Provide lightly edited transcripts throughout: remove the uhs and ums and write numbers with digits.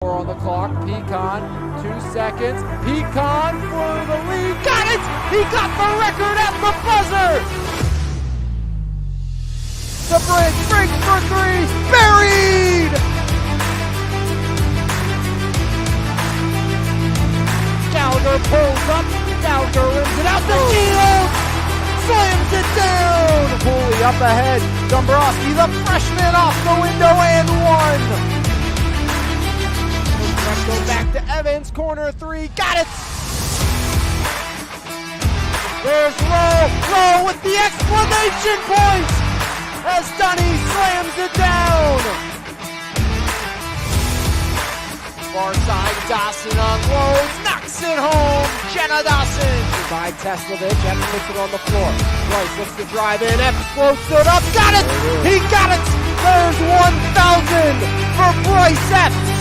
On the clock, Pecan, 2 seconds, Pecan for the lead, got it! He got the record at the buzzer! The breaks for three, buried! Gallagher pulls up, Gallagher rims it out the field, slams it down! Cooley up ahead, Dombrowski, the freshman off the window and one! Go back to Evans, corner three, got it! There's Rowe with the exclamation point! As Dunny slams it down! Far side, Dawson unloads, knocks it home! Jenna Dawson! By Teslavich, Epps puts it on the floor. Bryce looks to drive in, Epps floats it up, got it! He got it! There's 1,000 for Bryce Epps!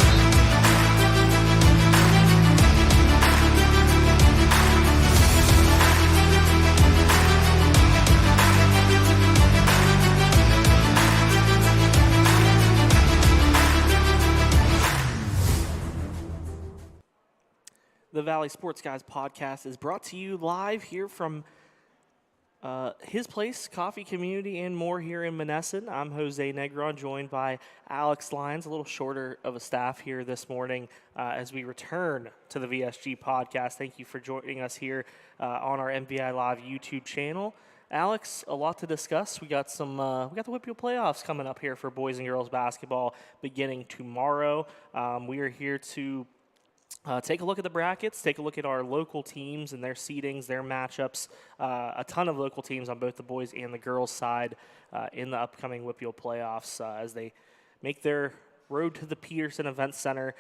The Valley Sports Guys podcast is brought to you live here from his place, Coffee Community, and more here in Monessen. I'm Jose Negron, joined by Alex Lyons, a little shorter of a staff here this morning as we return to the VSG podcast. Thank you for joining us here on our MVI Live YouTube channel. Alex, a lot to discuss. We got the WPIAL playoffs coming up here for boys and girls basketball beginning tomorrow. We are here to take a look at the brackets, take a look at our local teams and their seedings, their matchups. A ton of local teams on both the boys and the girls side in the upcoming WPIAL playoffs as they make their road to the Peterson Event Center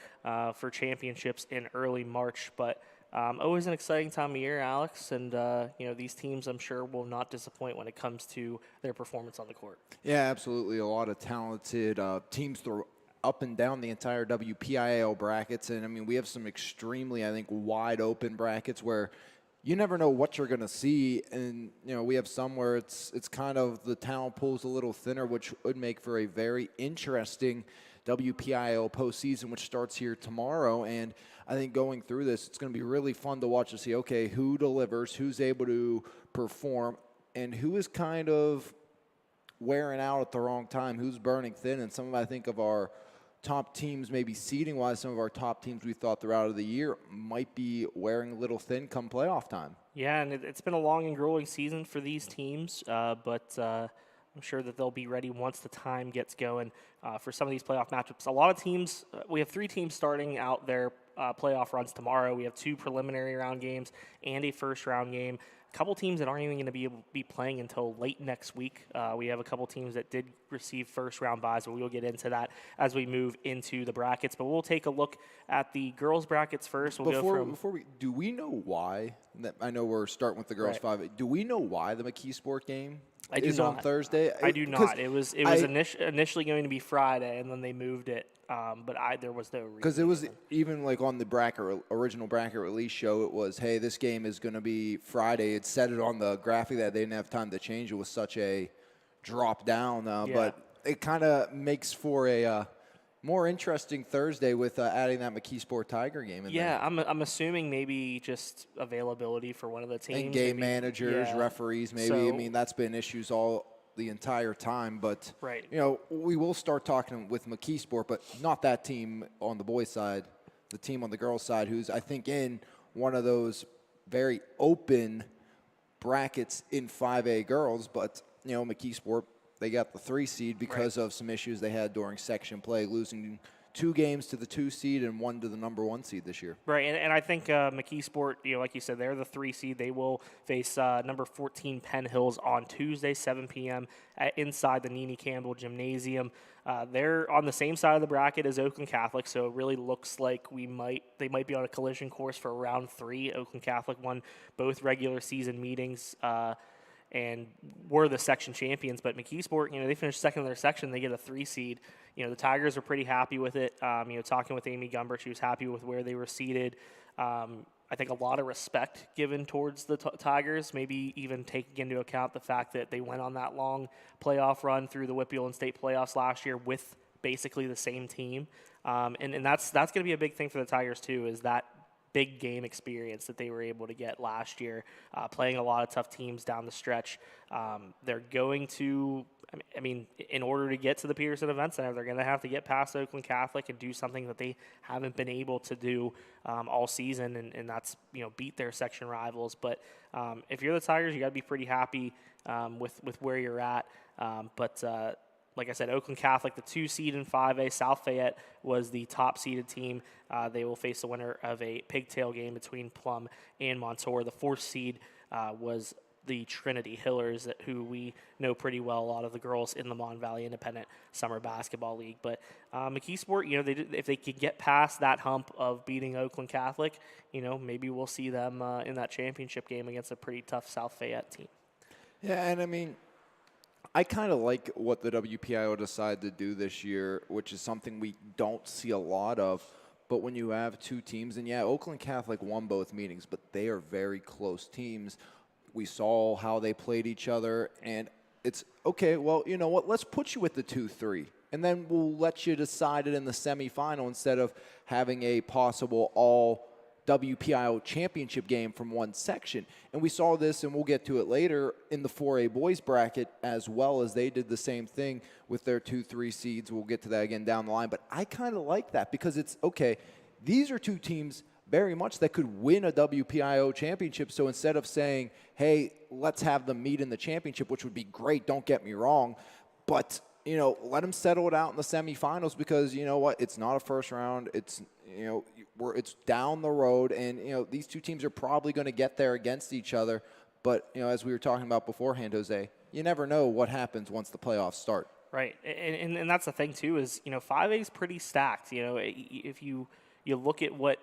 for championships in early March. But always an exciting time of year, Alex, and these teams I'm sure will not disappoint when it comes to their performance on the court. Yeah, absolutely. A lot of talented teams up and down the entire WPIAL brackets. And, I mean, we have some extremely, I think, wide open brackets where you never know what you're going to see. And, we have some where it's kind of the talent pool's a little thinner, which would make for a very interesting WPIAL postseason, which starts here tomorrow. And I think going through this, it's going to be really fun to watch to see, okay, who delivers, who's able to perform, and who is kind of wearing out at the wrong time, who's burning thin. And some of, I think, of our top teams, maybe seeding-wise, some of our top teams we thought throughout the year might be wearing a little thin come playoff time. Yeah, and it's been a long and grueling season for these teams, but I'm sure that they'll be ready once the time gets going for some of these playoff matchups. A lot of teams, we have 3 teams starting out their playoff runs tomorrow. We have 2 preliminary round games and a first-round game. A couple teams that aren't even going to be able to be playing until late next week. We have a couple teams that did receive first-round byes, but we will get into that as we move into the brackets. But we'll take a look at the girls' brackets first. Do we know why? I know we're starting with the girls' 5. Do we know why the McKeesport game is on Thursday? I do not. It was initially going to be Friday, and then they moved it. But there was no reason. Because it was even like on the original bracket release show, it was, hey, this game is going to be Friday. It said it on the graphic that they didn't have time to change. It was such a drop down. But it kind of makes for a more interesting Thursday with adding that McKeesport Tiger game in there. I'm assuming maybe just availability for one of the teams. And game managers, referees, maybe. So, I mean, that's been issues all the entire time, but right. We will start talking with McKeesport, but not that team on the boys' side, the team on the girls' side, who's I think in one of those very open brackets in 5A girls, but McKeesport, they got the 3 seed because of some issues they had during section play, losing 2 games to the 2 seed and 1 to the number 1 seed this year. Right, and I think McKeesport, like you said, they're the 3 seed. They will face number 14 Penn Hills on Tuesday, 7 p.m. Inside the Nene Campbell Gymnasium. They're on the same side of the bracket as Oakland Catholic, so it really looks like they might be on a collision course for round 3. Oakland Catholic won both regular season meetings and were the section champions. But McKeesport, they finished second in their section. They get a 3 seed. The Tigers are pretty happy with it. Talking with Amy Gumbert, she was happy with where they were seated. I think a lot of respect given towards the Tigers, maybe even taking into account the fact that they went on that long playoff run through the WPIAL and state playoffs last year with basically the same team. And that's going to be a big thing for the Tigers too, is that big game experience that they were able to get last year, playing a lot of tough teams down the stretch. They're going to, I mean, in order to get to the Peterson Event Center, they're going to have to get past Oakland Catholic and do something that they haven't been able to do all season, and that's, beat their section rivals. But if you're the Tigers, you got to be pretty happy with where you're at. Like I said, Oakland Catholic, the 2 seed in 5A. South Fayette was the top seeded team. They will face the winner of a pigtail game between Plum and Montour. The 4th seed was the Trinity Hillers, who we know pretty well, a lot of the girls in the Mon Valley Independent Summer Basketball League. But McKeesport, if they could get past that hump of beating Oakland Catholic, maybe we'll see them in that championship game against a pretty tough South Fayette team. Yeah, and I mean, I kind of like what the WPIO decided to do this year, which is something we don't see a lot of. But when you have 2 teams, and yeah, Oakland Catholic won both meetings, but they are very close teams. We saw how they played each other, and it's, okay, well, you know what, let's put you with the 2-3, and then we'll let you decide it in the semifinal instead of having a possible all WPIO championship game from one section. And we saw this, and we'll get to it later, in the 4A boys bracket as well, as they did the same thing with their 2-3 seeds. We'll get to that again down the line. But I kind of like that because it's, okay, these are 2 teams very much that could win a WPIO championship. So instead of saying, hey, let's have them meet in the championship, which would be great, don't get me wrong, but let them settle it out in the semifinals, because you know what? It's not a first round. It's, it's down the road, and, these 2 teams are probably going to get there against each other. But, as we were talking about beforehand, Jose, you never know what happens once the playoffs start. Right. And that's the thing, too, is, 5A is pretty stacked. If you look at what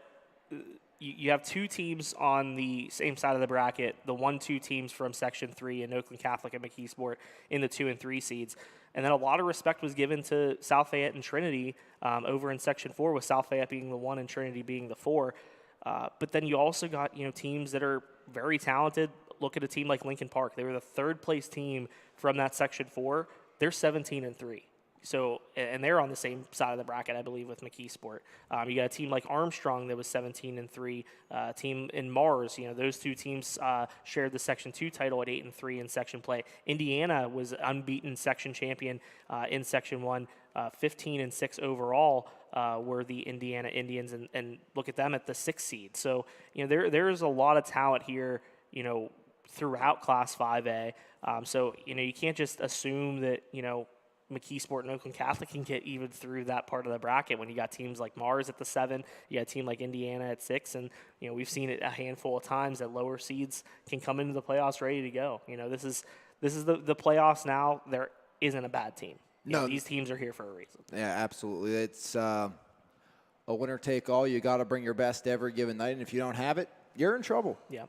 you have 2 teams on the same side of the bracket, the 1-2 teams from Section 3 in Oakland Catholic and McKeesport in the 2 and 3 seeds. And then a lot of respect was given to South Fayette and Trinity over in Section 4, with South Fayette being the 1 and Trinity being the 4. But then you also got, teams that are very talented. Look at a team like Lincoln Park. They were the 3rd place team from that Section 4. They're 17-3. So, and they're on the same side of the bracket, I believe, with McKeesport. You got a team like Armstrong that was 17-3. Team in Mars, those 2 teams shared the Section 2 title at 8-3 in section play. Indiana was unbeaten section champion in Section 1, 15-6 overall. Were the Indiana Indians, and look at them at the 6th seed. So, there's a lot of talent here, throughout Class 5A. So, you can't just assume that, McKeesport and Oakland Catholic can get even through that part of the bracket when you got teams like Mars at the 7, you got a team like Indiana at 6, and we've seen it a handful of times that lower seeds can come into the playoffs ready to go. This is the playoffs now. There isn't a bad team. These teams are here for a reason. Yeah, absolutely. It's a winner take all. You got to bring your best every given night, and if you don't have it, you're in trouble. Yeah.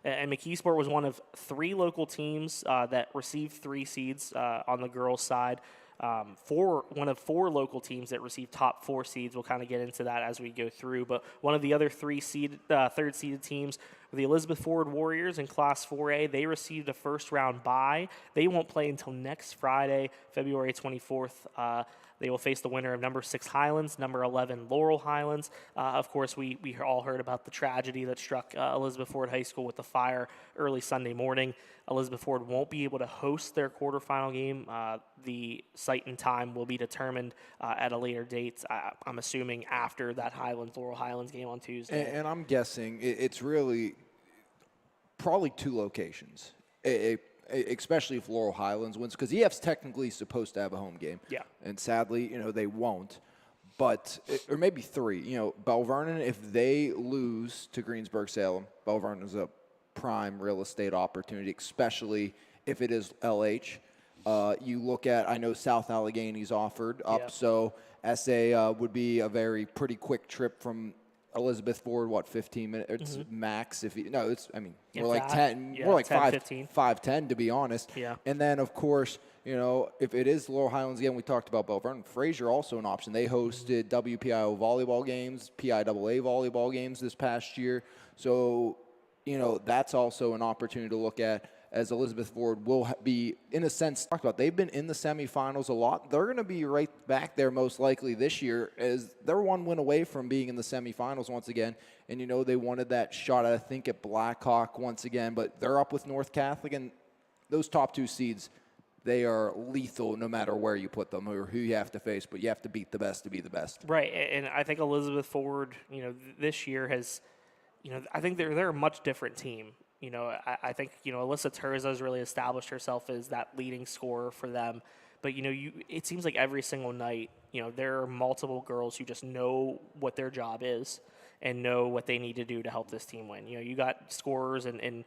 And McKeesport was one of 3 local teams that received 3 seeds on the girls' side. One of 4 local teams that received top 4 seeds. We'll kind of get into that as we go through. But one of the other 3rd-seeded teams were the Elizabeth Forward Warriors in Class 4A. They received a first-round bye. They won't play until next Friday, February 24th. They will face the winner of number 6 Highlands, number 11 Laurel Highlands. Of course, we all heard about the tragedy that struck Elizabeth Ford High School with the fire early Sunday morning. Elizabeth Ford won't be able to host their quarterfinal game. The site and time will be determined at a later date. I'm assuming after that Laurel Highlands game on Tuesday. And I'm guessing it's really probably 2 locations. Especially if Laurel Highlands wins, because EF's technically supposed to have a home game. Yeah. And sadly, they won't. But, or maybe 3. Bell Vernon, if they lose to Greensburg-Salem, Bell Vernon is a prime real estate opportunity, especially if it is LH. You look at, I know South Allegheny's offered up, so SA would be a pretty quick trip from Elizabeth Ford, 15 minutes max? More like 10, more like 5:10 to be honest. Yeah. And then of course, if it is Laurel Highlands again, we talked about Bell Vernon. Fraser also an option. They hosted WPIO volleyball games, PIAA volleyball games this past year. So, that's also an opportunity to look at. as Elizabeth Ford will be, in a sense, talked about. They've been in the semifinals a lot. They're going to be right back there most likely this year, as they're one win away from being in the semifinals once again. And, you know, they wanted that shot, I think, at Blackhawk once again, but they're up with North Catholic, and those top 2 seeds, they are lethal no matter where you put them or who you have to face, but you have to beat the best to be the best. Right, and I think Elizabeth Ford, you know, this year has, you know, I think they're a much different team. You know, I think, you know, Alyssa Terza has really established herself as that leading scorer for them. But, you know, it seems like every single night, you know, there are multiple girls who just know what their job is and know what they need to do to help this team win. You know, you got scorers and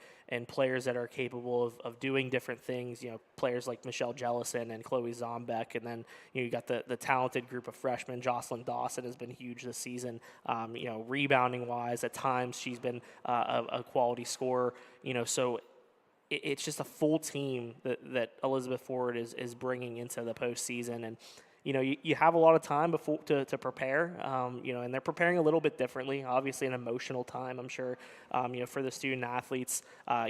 players that are capable of doing different things, you know, players like Michelle Jellison and Chloe Zombeck, and then, you know, you got the talented group of freshmen. Jocelyn Dawson has been huge this season. You know, rebounding-wise, at times she's been a quality scorer, you know, so it's just a full team that Elizabeth Ford is bringing into the postseason. And, you know, you have a lot of time before to prepare, you know, and they're preparing a little bit differently. Obviously, an emotional time, I'm sure, you know, for the student athletes.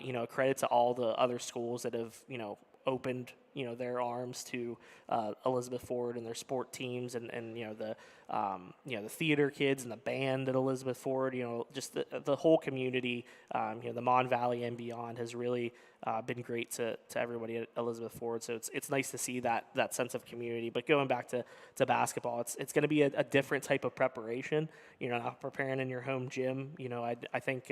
You know, credit to all the other schools that have, you know, opened, you know, their arms to Elizabeth Ford and their sport teams, and you know, the theater kids and the band at Elizabeth Ford. You know, just the whole community, you know, the Mon Valley and beyond has really been great to everybody at Elizabeth Ford. So it's nice to see that sense of community. But going back to basketball, it's going to be a different type of preparation. You know, not preparing in your home gym. You know, I think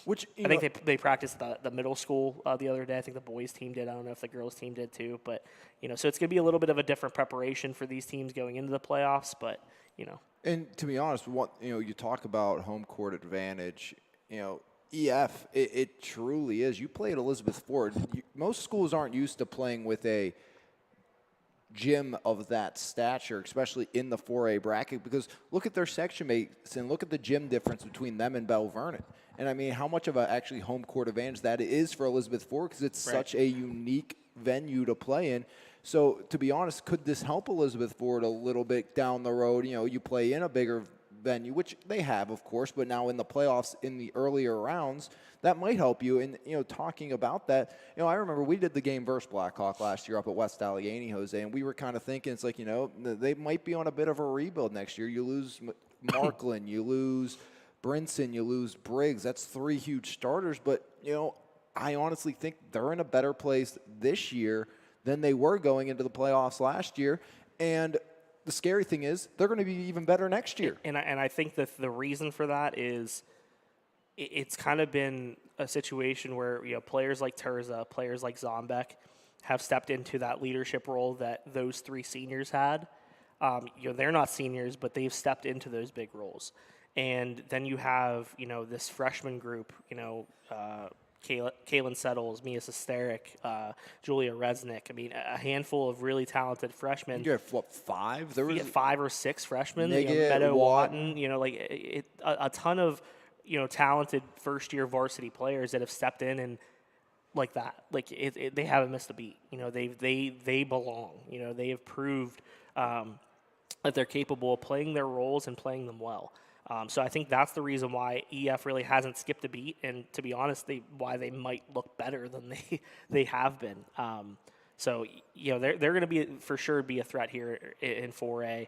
they practiced the middle school the other day. I think the boys team did. I don't know if the girls team did too. But, you know, so it's going to be a little bit of a different preparation for these teams going into the playoffs. But, you know. And to be honest, you talk about home court advantage, you know, EF, it truly is. You play at Elizabeth Ford. Most schools aren't used to playing with a gym of that stature, especially in the 4A bracket, because look at their section mates and look at the gym difference between them and Belle Vernon. And I mean, how much of a actually home court advantage that is for Elizabeth Ford, because it's such a unique venue to play in. So to be honest, could this help Elizabeth Ford a little bit down the road? You know, you play in a bigger venue, which they have, of course, but now in the playoffs in the earlier rounds, that might help you. And, you know, talking about that, you know, I remember we did the game versus Blackhawk last year up at West Allegheny, Jose, and we were kind of thinking, it's like, you know, they might be on a bit of a rebuild next year. You lose Markland, you lose Brinson, you lose Briggs. That's 3 huge starters, but, you know, I honestly think they're in a better place this year than they were going into the playoffs last year. And the scary thing is they're going to be even better next year. And I think that the reason for that is it's kind of been a situation where, you know, players like Terza, players like Zombeck have stepped into that leadership role that those 3 seniors had. You know, they're not seniors, but they've stepped into those big roles. And then you have, you know, this freshman group, you know, Kaylin Settles, Mia Sesteric, Julia Resnick. I mean, a handful of really talented freshmen. You have, what, 5? There was 5 or 6 freshmen. Nigget, you know, Meadow Watt. Watton, you know, like a ton of, you know, talented first-year varsity players that have stepped in and like that. Like they haven't missed a beat. You know, they belong. You know, they have proved that they're capable of playing their roles and playing them well. So I think that's the reason why EF really hasn't skipped a beat, and to be honest, why they might look better than they have been. So you know they're going to be for sure be a threat here in 4A.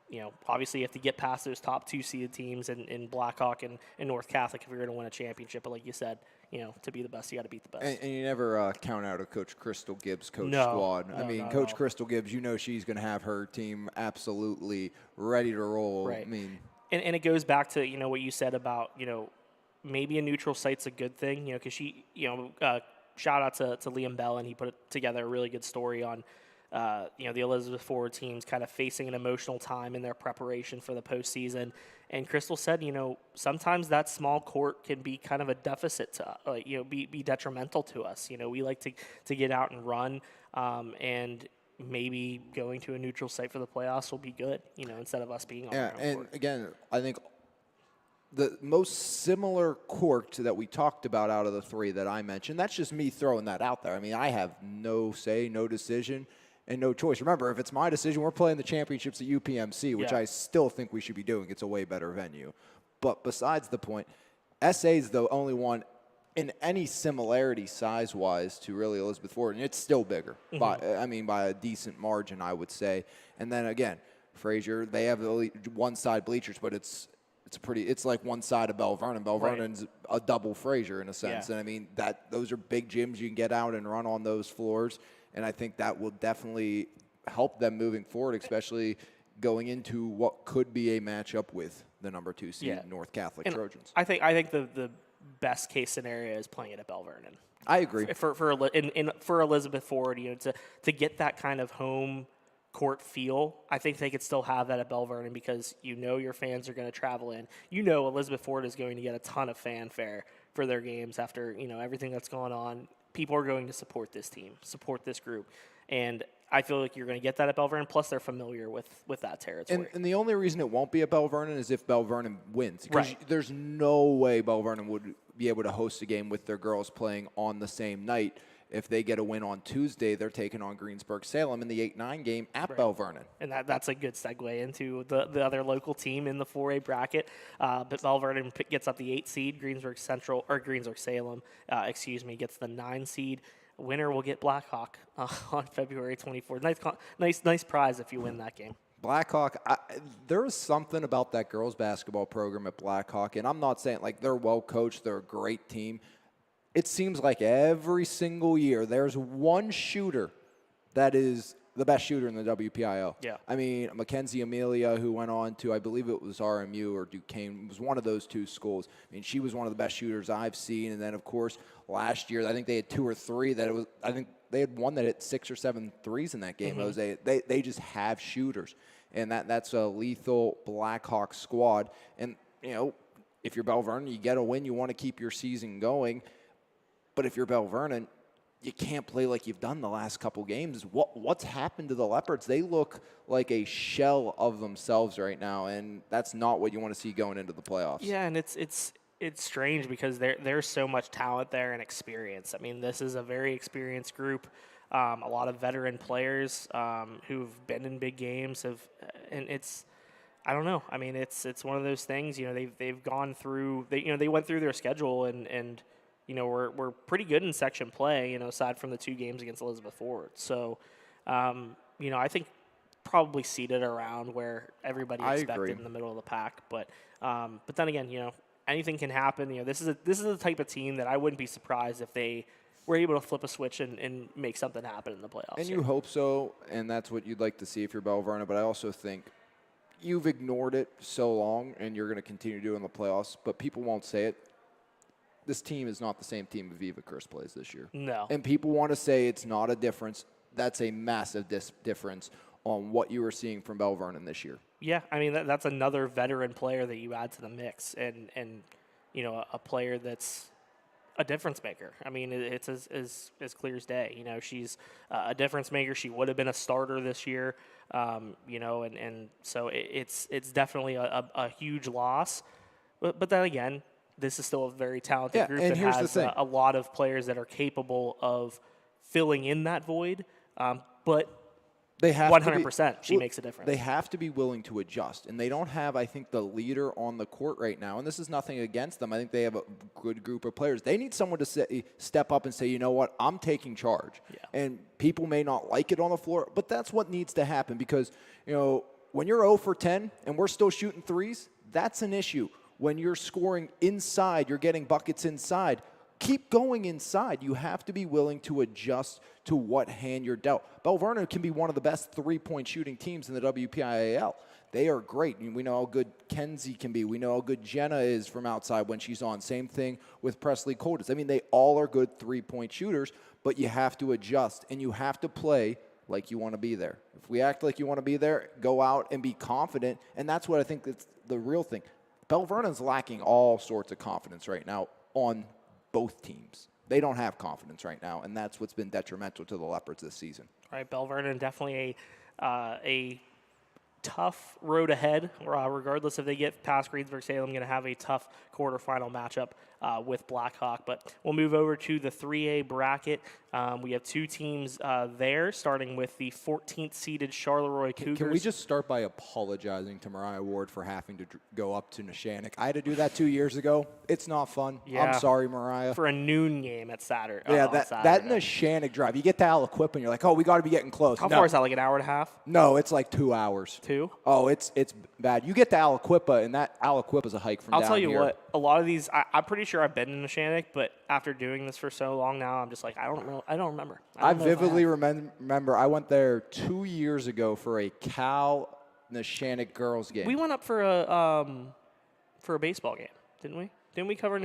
You know, obviously you have to get past those top 2 seeded teams in Blackhawk and North Catholic if you're going to win a championship. But like you said, you know, to be the best, you got to beat the best. And you never count out a Coach Crystal Gibbs squad. I mean, Coach Crystal Gibbs, you know she's going to have her team absolutely ready to roll. Right. I mean, and it goes back to, you know, what you said about, you know, maybe a neutral site's a good thing, you know, because she, you know, shout out to Liam Bell, and he put together a really good story on, you know, the Elizabeth Ford teams kind of facing an emotional time in their preparation for the postseason. And Crystal said, you know, sometimes that small court can be kind of a deficit to, you know, be detrimental to us. You know, we like to get out and run, and maybe going to a neutral site for the playoffs will be good, you know, instead of us being on our own and court. Again, I think the most similar court that we talked about out of the 3 that I mentioned, that's just me throwing that out there. I mean, I have no say, no decision, and no choice. Remember, if it's my decision, we're playing the championships at UPMC, which I still think we should be doing. It's a way better venue. But besides the point, SA is the only one in any similarity size-wise to really Elizabeth Ford, and it's still bigger. By a decent margin, I would say. And then again, Fraser, they have the one side bleachers, but it's like one side of Bell Vernon. Bell Vernon's a double Fraser in a sense. Yeah. And I mean those are big gyms. You can get out and run on those floors, and I think that will definitely help them moving forward, especially going into what could be a matchup with the number 2 seed North Catholic and Trojans. I think the best case scenario is playing it at Bell Vernon. I agree. For Elizabeth Ford, to get that kind of home court feel, I think they could still have that at Bell Vernon because your fans are going to travel in. Elizabeth Ford is going to get a ton of fanfare for their games after everything that's going on. People are going to support this team, support this group, and I feel like you're going to get that at Bell Vernon. Plus, they're familiar with that territory. And the only reason it won't be at Bell Vernon is if Bell Vernon wins. Because there's no way Bell Vernon would be able to host a game with their girls playing on the same night. If they get a win on Tuesday, they're taking on Greensburg-Salem in the 8-9 game at Bell Vernon. And that's a good segue into the other local team in the 4A bracket. But Bell Vernon gets up the 8 seed. Greensburg-Salem, gets the 9 seed. Winner will get Blackhawk on February 24th. Nice prize if you win that game. Blackhawk, there is something about that girls basketball program at Blackhawk, and I'm not saying they're well coached, they're a great team. It seems like every single year there's one shooter that is the best shooter in the WPIL. Yeah. I mean, Mackenzie Amelia, who went on to, I believe it was RMU or Duquesne, was one of those 2 schools. I mean, she was one of the best shooters I've seen. And then, of course, last year, I think they had 2 or 3 I think they had one that hit 6 or 7 threes in that game, Jose. They just have shooters. And that's a lethal Blackhawk squad. And, if you're Bell Vernon, you get a win, you want to keep your season going. But if you're Bell Vernon, you can't play like you've done the last couple games. What's happened to the Leopards? They look like a shell of themselves right now, and that's not what you want to see going into the playoffs. Yeah, and it's strange because there's so much talent there and experience. I mean, this is a very experienced group. A lot of veteran players who've been in big games and it's. I don't know. I mean, it's one of those things. They've gone through. They went through their schedule and. We're pretty good in section play, aside from the 2 games against Elizabeth Ford. So, I think probably seated around where everybody expected in the middle of the pack. But then again, anything can happen. This is the type of team that I wouldn't be surprised if they were able to flip a switch and make something happen in the playoffs. And you hope so, and that's what you'd like to see if you're Bell Vernon. But I also think you've ignored it so long, and you're going to continue to do it in the playoffs, but people won't say it. This team is not the same team Aviva Chris plays this year. No. And people want to say it's not a difference. That's a massive difference on what you were seeing from Bell Vernon this year. Yeah, I mean, that's another veteran player that you add to the mix and a player that's a difference maker. I mean, it's as clear as day. She's a difference maker. She would have been a starter this year, and so it's definitely a huge loss. But then again, this is still a very talented group that has a lot of players that are capable of filling in that void. But they have 100%, she makes a difference. They have to be willing to adjust. And they don't have, I think, the leader on the court right now. And this is nothing against them. I think they have a good group of players. They need someone to step up and say, you know what, I'm taking charge. Yeah. And people may not like it on the floor, but that's what needs to happen because, when you're 0 for 10 and we're still shooting threes, that's an issue. When you're scoring inside, you're getting buckets inside. Keep going inside. You have to be willing to adjust to what hand you're dealt. Bell Vernon can be one of the best 3-point shooting teams in the WPIAL. They are great. We know how good Kenzie can be. We know how good Jenna is from outside when she's on. Same thing with Presley Coldis. I mean, they all are good 3-point shooters, but you have to adjust, and you have to play like you want to be there. If we act like you want to be there, go out and be confident, and that's what I think that's the real thing. Bell Vernon's lacking all sorts of confidence right now on both teams. They don't have confidence right now, and that's what's been detrimental to the Leopards this season. All right, Bell Vernon definitely a tough road ahead. Regardless if they get past Greensburg Salem, going to have a tough quarterfinal matchup with Blackhawk. But we'll move over to the 3A bracket. We have two teams there, starting with the 14th seeded Charleroi Cougars. Can we just start by apologizing to Mariah Ward for having to go up to Neshannock? I had to do that 2 years ago. It's not fun. Yeah. I'm sorry, Mariah. For a noon game at Saturday. Yeah, that Neshannock drive. You get to Aliquippa and you're like, oh, we got to be getting close. How far is that, like an hour and a half? No, it's like 2 hours. 2? Oh, it's bad. You get to Aliquippa, and that Aliquippa's a hike from down here. I'll tell you what, a lot of these, I'm pretty sure I've been in Neshannock, but after doing this for so long now, I'm just like, I don't remember. I vividly remember I went there 2 years ago for a Cal Neshannock girls game. We went up for a baseball game, didn't we? Didn't we cover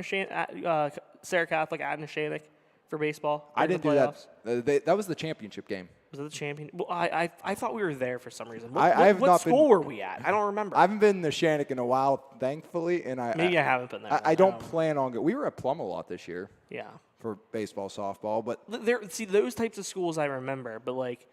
Sarah Catholic at Neshannock for baseball? I didn't do that. That was the championship game. Was it the champion? Well, I thought we were there for some reason. What school were we at? I don't remember. I haven't been to Neshannock in a while, thankfully, and I haven't been there. I don't plan on going. We were at Plum a lot this year. Yeah. For baseball, softball, but those types of schools I remember, but like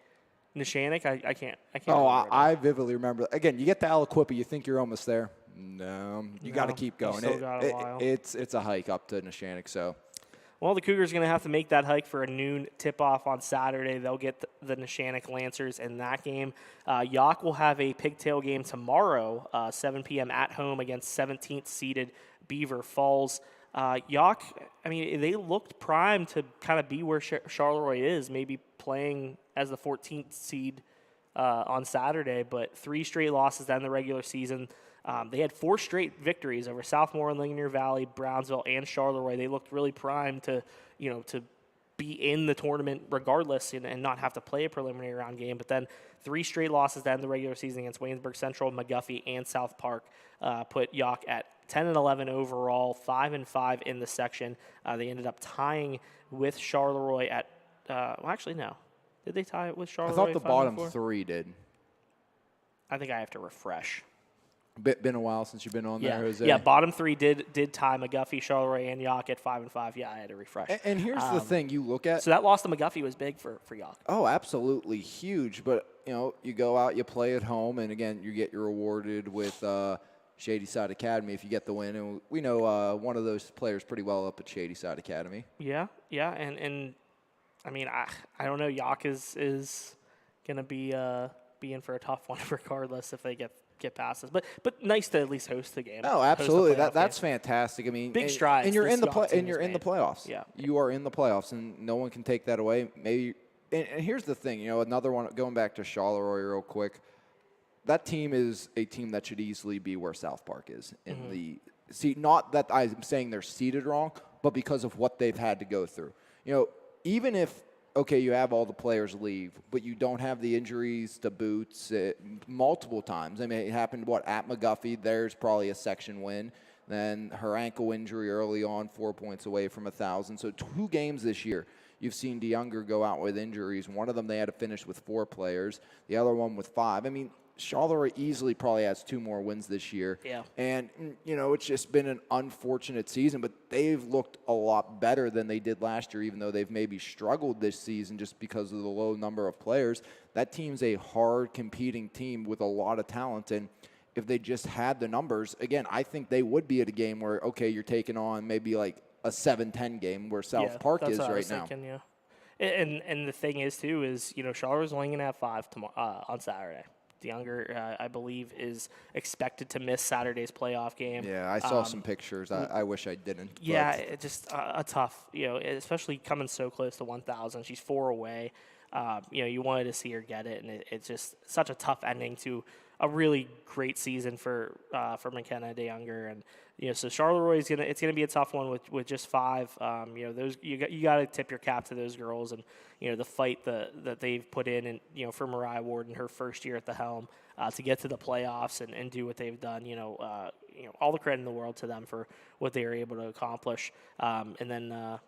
Neshannock, I can't. Oh, I vividly remember. Again, you get to Aliquippa, you think you're almost there. No, you got to keep going. Still got a while. It's a hike up to Neshannock, so. Well, the Cougars are going to have to make that hike for a noon tip-off on Saturday. They'll get the Neshannock Lancers in that game. Yock will have a pigtail game tomorrow, 7 p.m. at home against 17th seeded Beaver Falls. Yock, I mean, they looked primed to kind of be where Charleroi is, maybe playing as the 14th seed on Saturday, but 3 straight losses to end the regular season. They had 4 straight victories over Southmore, Ligonier Valley, Brownsville, and Charleroi. They looked really primed to be in the tournament regardless and not have to play a preliminary round game. But then 3 straight losses to end the regular season against Waynesburg Central, McGuffey, and South Park put Yock at 10-11 overall, 5-5 in the section. They ended up tying with Charleroi at well, actually, no. Did they tie it with Charleroi? I thought the bottom 4? 3 did. I think I have to refresh. Been a while since you've been on there, Jose. Yeah, bottom 3 did tie McGuffey, Charleroi, and Yock at 5-5. Yeah, I had to refresh. And here's the thing you look at. So that loss to McGuffey was big for Yock. Oh, absolutely huge. But, you go out, you play at home, and, again, you get rewarded with Shadyside Academy if you get the win. And we know one of those players pretty well up at Shadyside Academy. Yeah, and I mean, I don't know. Yock is going to be in for a tough one regardless if they get past us, but nice to at least host the game. Oh, absolutely. That's fantastic. I mean, big strides. And you're in the playoffs. Yeah, you are in the playoffs, and no one can take that away. Maybe. And here's the thing. Another one. Going back to Charleroi real quick. That team is a team that should easily be where South Park is in the seat. Not that I'm saying they're seated wrong, but because of what they've had to go through. Even if. Okay, you have all the players leave, but you don't have the injuries to Boots multiple times. I mean, it happened, at McGuffey. There's probably a section win. Then her ankle injury early on, 4 points away from 1,000. So 2 games this year, you've seen DeYounger go out with injuries. One of them they had to finish with 4 players. The other one with 5. I mean, Charleroi easily probably has 2 more wins this year. Yeah. And, it's just been an unfortunate season, but they've looked a lot better than they did last year, even though they've maybe struggled this season just because of the low number of players. That team's a hard competing team with a lot of talent, and if they just had the numbers, again, I think they would be at a game where, okay, you're taking on maybe like a 7-10 game where South Park is right now. Thinking, yeah. And the thing is, too, is, Charleroi only going to have 5 tomorrow, on Saturday. DeYounger, I believe, is expected to miss Saturday's playoff game. Yeah, I saw some pictures. I wish I didn't. Yeah, it's just a tough, especially coming so close to 1,000. She's 4 away. You wanted to see her get it, and it's just such a tough ending to a really great season for McKenna DeYounger. And so Charleroi is it's gonna be a tough one with just 5. Those you got to tip your cap to those girls and the fight that they've put in, and for Mariah Ward in her first year at the helm to get to the playoffs and do what they've done. All the credit in the world to them for what they were able to accomplish. And then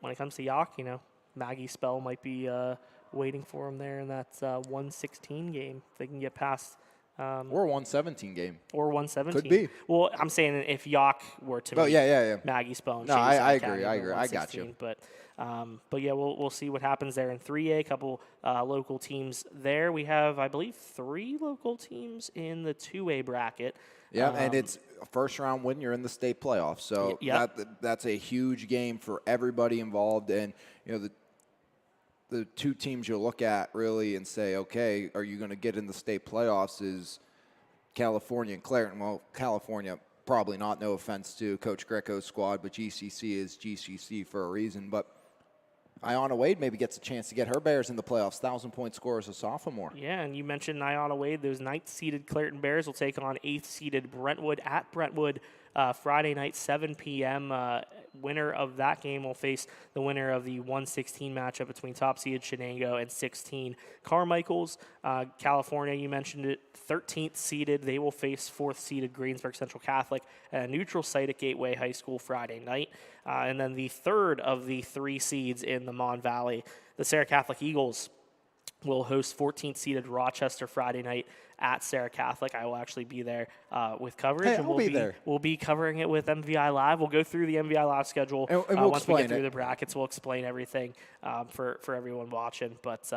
when it comes to Yock, Maggie Spell might be waiting for them there in that 116 game if they can get past Or a 117 game. Or 117. Could be. Well, I'm saying if Yock were to Oh, meet yeah. Maggie Spone. No, Shady I Side agree. Academy I for agree. I got you. 116. But yeah, we'll see what happens there in 3A. A couple local teams there. We have, I believe, 3 local teams in the 2A bracket. Yeah, and it's a first-round win. You're in the state playoffs. So yep. that's a huge game for everybody involved. And, the 2 teams you'll look at really and say, okay, are you going to get in the state playoffs is California and Clareton. Well, California, probably not, no offense to Coach Greco's squad, but GCC is GCC for a reason. But Ayanna Wade maybe gets a chance to get her Bears in the playoffs, 1,000-point scorer as a sophomore. Yeah, and you mentioned Ayanna Wade. Those 9th-seeded Clareton Bears will take on 8th-seeded Brentwood at Brentwood Friday night, 7 p.m. Winner of that game will face the winner of the 116 matchup between top-seeded Shenango and 16 Carmichaels. California, you mentioned it, 13th seeded. They will face 4th-seeded Greensburg Central Catholic at a neutral site at Gateway High School Friday night. And then the third of the 3 seeds in the Mon Valley, the Sarah Catholic Eagles, will host 14th-seeded Rochester Friday night at Sarah Catholic. I will actually be there with coverage. Hey, and I'll be there. We'll be covering it with MVI Live. We'll go through the MVI Live schedule. And we'll once we get explain through it. the brackets, we'll explain everything for everyone watching. But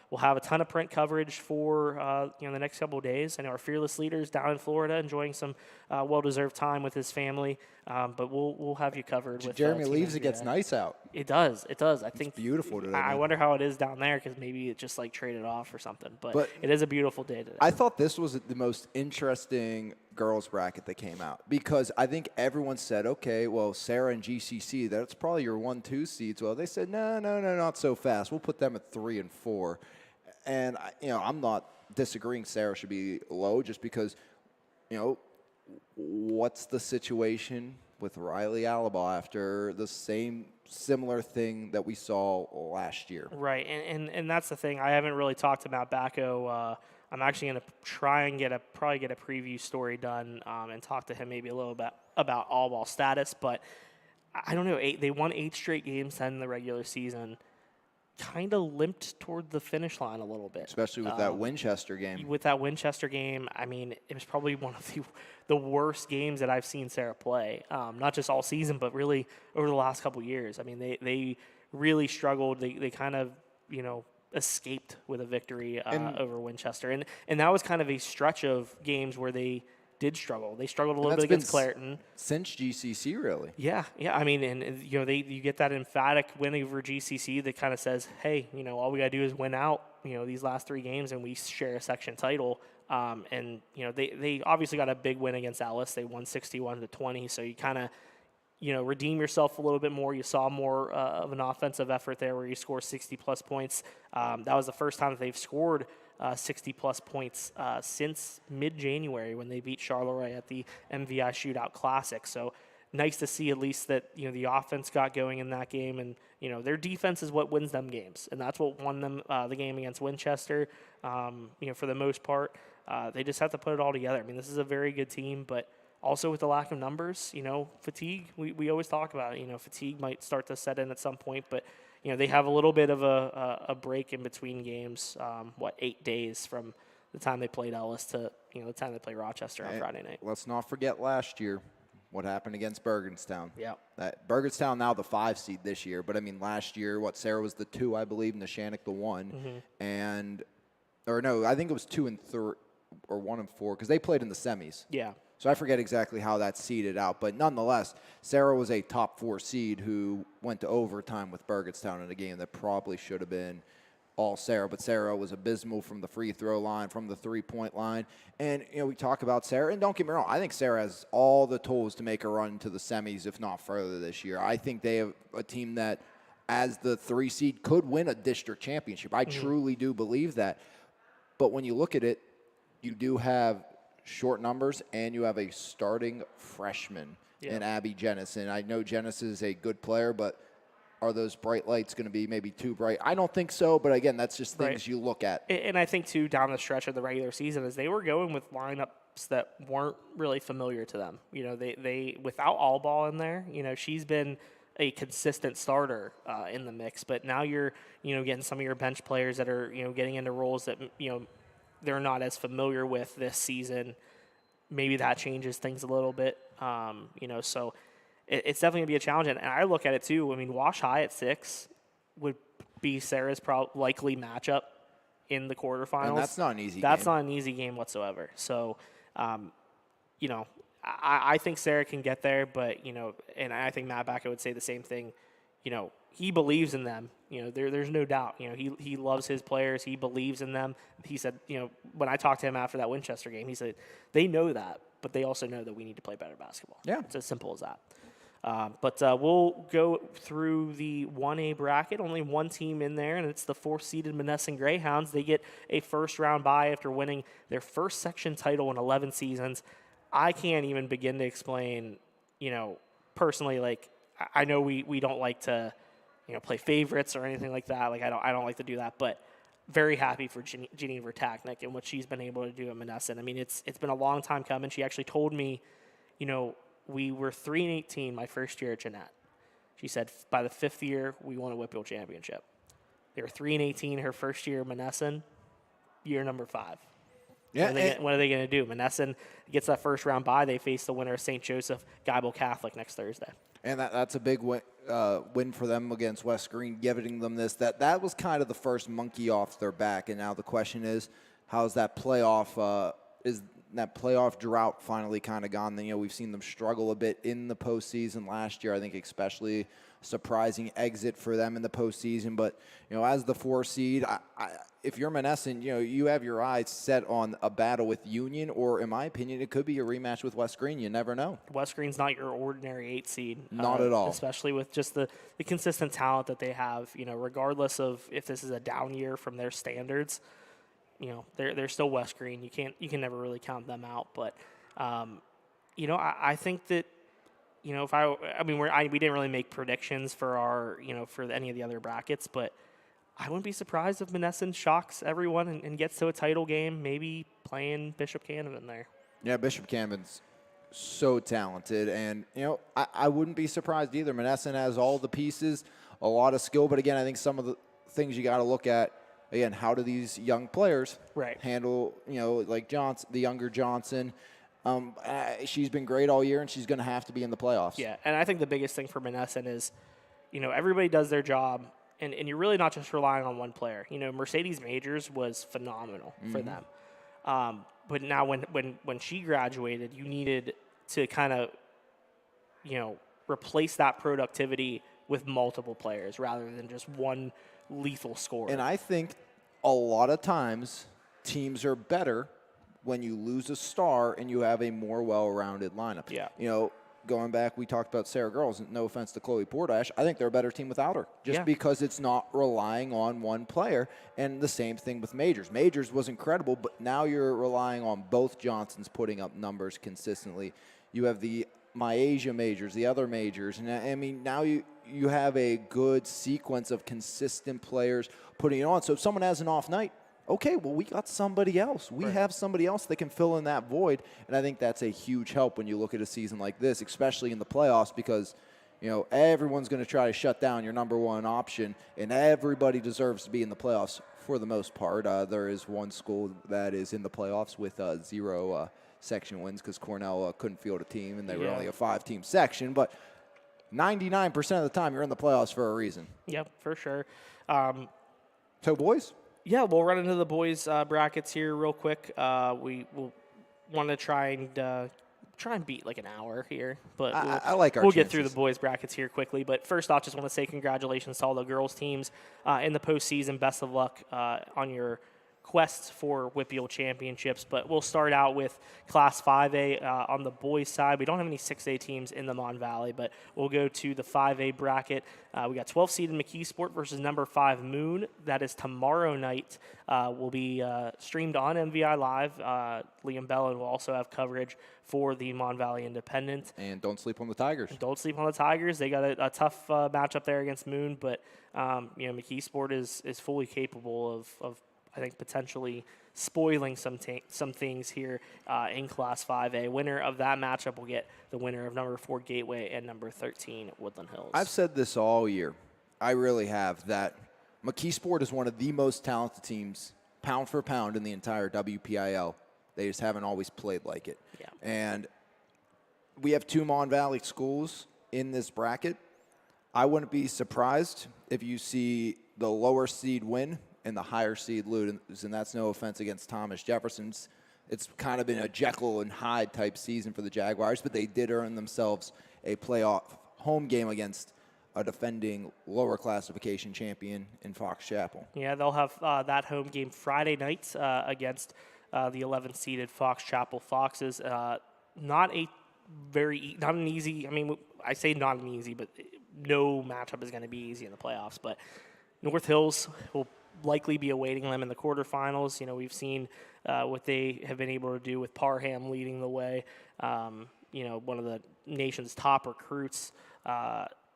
we'll have a ton of print coverage for the next couple of days. I know our fearless leaders down in Florida enjoying some well-deserved time with his family. But we'll have you covered. With Jeremy Team leaves, it MVI. gets nice out. It does. I think It's beautiful today. I man. wonder how it is down there because maybe it just like traded off or something. But it is a beautiful day today. I thought this was the most interesting girls bracket that came out because I think everyone said, okay, well, Sarah and GCC, that's probably your 1-2 seeds. Well, they said, no, not so fast. We'll put them at 3 and 4. And, I'm not disagreeing Sarah should be low just because, what's the situation with Riley Alaba after the similar thing that we saw last year? Right, and that's the thing. I haven't really talked about Bacco. I'm actually going to try and probably get a preview story done and talk to him maybe a little bit about all ball status. But I don't know. They won 8 straight games in the regular season. Kind of limped toward the finish line a little bit, Especially with that Winchester game. With that Winchester game, I mean, it was probably one of the worst games that I've seen Sarah play. Not just all season, but really over the last couple of years. I mean, they really struggled. They kind of escaped with a victory over Winchester, and that was kind of a stretch of games where they did struggle. They struggled a little bit against Clareton. Since GCC, really. Yeah. I mean, and you get that emphatic win over GCC that kind of says, hey, all we got to do is win out, these last 3 games, and we share a section title. And they obviously got a big win against Ellis. They won 61-20. So you kind of redeem yourself a little bit more. You saw more of an offensive effort there where you score 60-plus points. That was the first time that they've scored 60-plus points since mid-January when they beat Charleroi at the MVI Shootout Classic. So nice to see at least that, the offense got going in that game. And, their defense is what wins them games. And that's what won them the game against Winchester, for the most part. They just have to put it all together. I mean, this is a very good team, but also with the lack of numbers, fatigue, we always talk about it. Fatigue might start to set in at some point, but, they have a little bit of a break in between games, 8 days from the time they played Ellis to, the time they play Rochester on Friday night. Let's not forget last year what happened against Bergenstown. Yeah. Bergenstown now the 5 seed this year, but I mean last year, Sarah was the 2, I believe, and Neshannock the 1. And, or no, I think it was 2 and 3, or 1 and 4, because they played in the semis. Yeah. So I forget exactly how that's seeded out. But nonetheless, Sarah was a top 4 seed who went to overtime with Bergenstown in a game that probably should have been all Sarah. But Sarah was abysmal from the free throw line, from the 3-point line. And, we talk about Sarah. And don't get me wrong, I think Sarah has all the tools to make a run to the semis, if not further this year. I think they have a team that, as the 3 seed, could win a district championship. I truly do believe that. But when you look at it, you do have short numbers, and you have a starting freshman in Abby Jennison. I know Jennison is a good player, but are those bright lights going to be maybe too bright? I don't think so, but again, that's just things you look at. And I think, too, down the stretch of the regular season is they were going with lineups that weren't really familiar to them. They without All Ball in there, she's been a consistent starter in the mix, but now you're, getting some of your bench players that are, getting into roles that, they're not as familiar with this season. Maybe that changes things a little bit, so it's definitely going to be a challenge. And I look at it, too. I mean, Wash High at 6 would be Sarah's likely matchup in the quarterfinals. And that's not an easy game. That's not an easy game whatsoever. So, I think Sarah can get there, but, and I think Matt Baca would say the same thing. He believes in them. There's no doubt. He loves his players. He believes in them. He said, when I talked to him after that Winchester game, he said, they know that, but they also know that we need to play better basketball. Yeah. It's as simple as that. But we'll go through the 1A bracket. Only one team in there, and it's the 4th-seeded Monessen Greyhounds. They get a first-round bye after winning their first section title in 11 seasons. I can't even begin to explain, personally, like, I know we don't like to, play favorites or anything like that. Like, I don't like to do that, but very happy for Jeanine Vertaknik and what she's been able to do at Monessen. I mean, it's been a long time coming. She actually told me, we were 3-18 my first year at Jeanette. She said by the 5th year, we won a Whitfield championship. They were 3-18 her first year at Monessen, year number 5. Yeah, what are they going to do? Monessen gets that first round bye. They face the winner of St. Joseph Geibel Catholic next Thursday. And that's a big win for them against West Green, giving them this. That was kind of the first monkey off their back. And now the question is, how's that playoff? Is that playoff drought finally kind of gone? We've seen them struggle a bit in the postseason last year. I think especially surprising exit for them in the postseason. But as the 4 seed, if you're Monessen, you have your eyes set on a battle with Union, or in my opinion, it could be a rematch with West Green. You never know. West Green's not your ordinary 8 seed. Not at all. Especially with just the consistent talent that they have. Regardless of if this is a down year from their standards, they're still West Green. You can never really count them out. But I think that we didn't really make predictions for our for any of the other brackets, but I wouldn't be surprised if Monessen shocks everyone and gets to a title game, maybe playing Bishop Canevin there. Yeah, Bishop Canavin's so talented, and I wouldn't be surprised either. Monessen has all the pieces, a lot of skill, but again, I think some of the things you got to look at. Again, how do these young players handle, like Johnson, the younger Johnson? She's been great all year, and she's going to have to be in the playoffs. Yeah, and I think the biggest thing for Monessen is, everybody does their job, and you're really not just relying on one player. Mercedes Majors was phenomenal for them. But now when she graduated, you needed to kind of, replace that productivity with multiple players rather than just one lethal scorer. And I think a lot of times teams are better when you lose a star and you have a more well-rounded lineup. Yeah. Going back, we talked about Sarah Girls. No offense to Chloe Portash. I think they're a better team without her just because it's not relying on one player. And the same thing with Majors. Majors was incredible, but now you're relying on both Johnsons putting up numbers consistently. You have the Myasia Majors, the other Majors. And I mean, now you have a good sequence of consistent players putting it on. So if someone has an off night, okay, well, we got somebody else. We have somebody else that can fill in that void. And I think that's a huge help when you look at a season like this, especially in the playoffs, because, everyone's going to try to shut down your number one option, and everybody deserves to be in the playoffs for the most part. There is one school that is in the playoffs with 0 section wins because Cornell couldn't field a team, and they were only a 5-team section. But 99% of the time, you're in the playoffs for a reason. Yep, for sure. So, boys? Yeah, we'll run into the boys' brackets here real quick. We will want to try and beat like an hour here, but I like our we'll chances. get through the boys' brackets here quickly. But first off, just want to say congratulations to all the girls' teams in the postseason. Best of luck on your quests for Whitfield championships. But we'll start out with Class 5A on the boys' side. We don't have any 6A teams in the Mon Valley, but we'll go to the 5A bracket. We got 12-seeded McKeesport versus number 5 Moon. That is tomorrow night. Will be streamed on MVI Live. Liam Bellin will also have coverage for the Mon Valley Independent. And don't sleep on the Tigers. Don't sleep on the Tigers. They got a tough matchup there against Moon, but McKeesport is fully capable of I think potentially spoiling some things here in Class 5A. Winner of that matchup will get the winner of number 4 Gateway and number 13 Woodland Hills. I've said this all year. I really have, that McKeesport is one of the most talented teams pound for pound in the entire WPIL. They just haven't always played like it. Yeah. And we have 2 Mon Valley schools in this bracket. I wouldn't be surprised if you see the lower seed win and the higher seed lose, and that's no offense against Thomas Jefferson's. It's kind of been a Jekyll and Hyde type season for the Jaguars, but they did earn themselves a playoff home game against a defending lower classification champion in Fox Chapel. Yeah, they'll have that home game Friday night against the 11th seeded Fox Chapel Foxes. Not an easy. I mean, I say not an easy, but no matchup is going to be easy in the playoffs. But North Hills will likely be awaiting them in the quarterfinals. You know, we've seen what they have been able to do with Parham leading the way. You know, one of the nation's top recruits.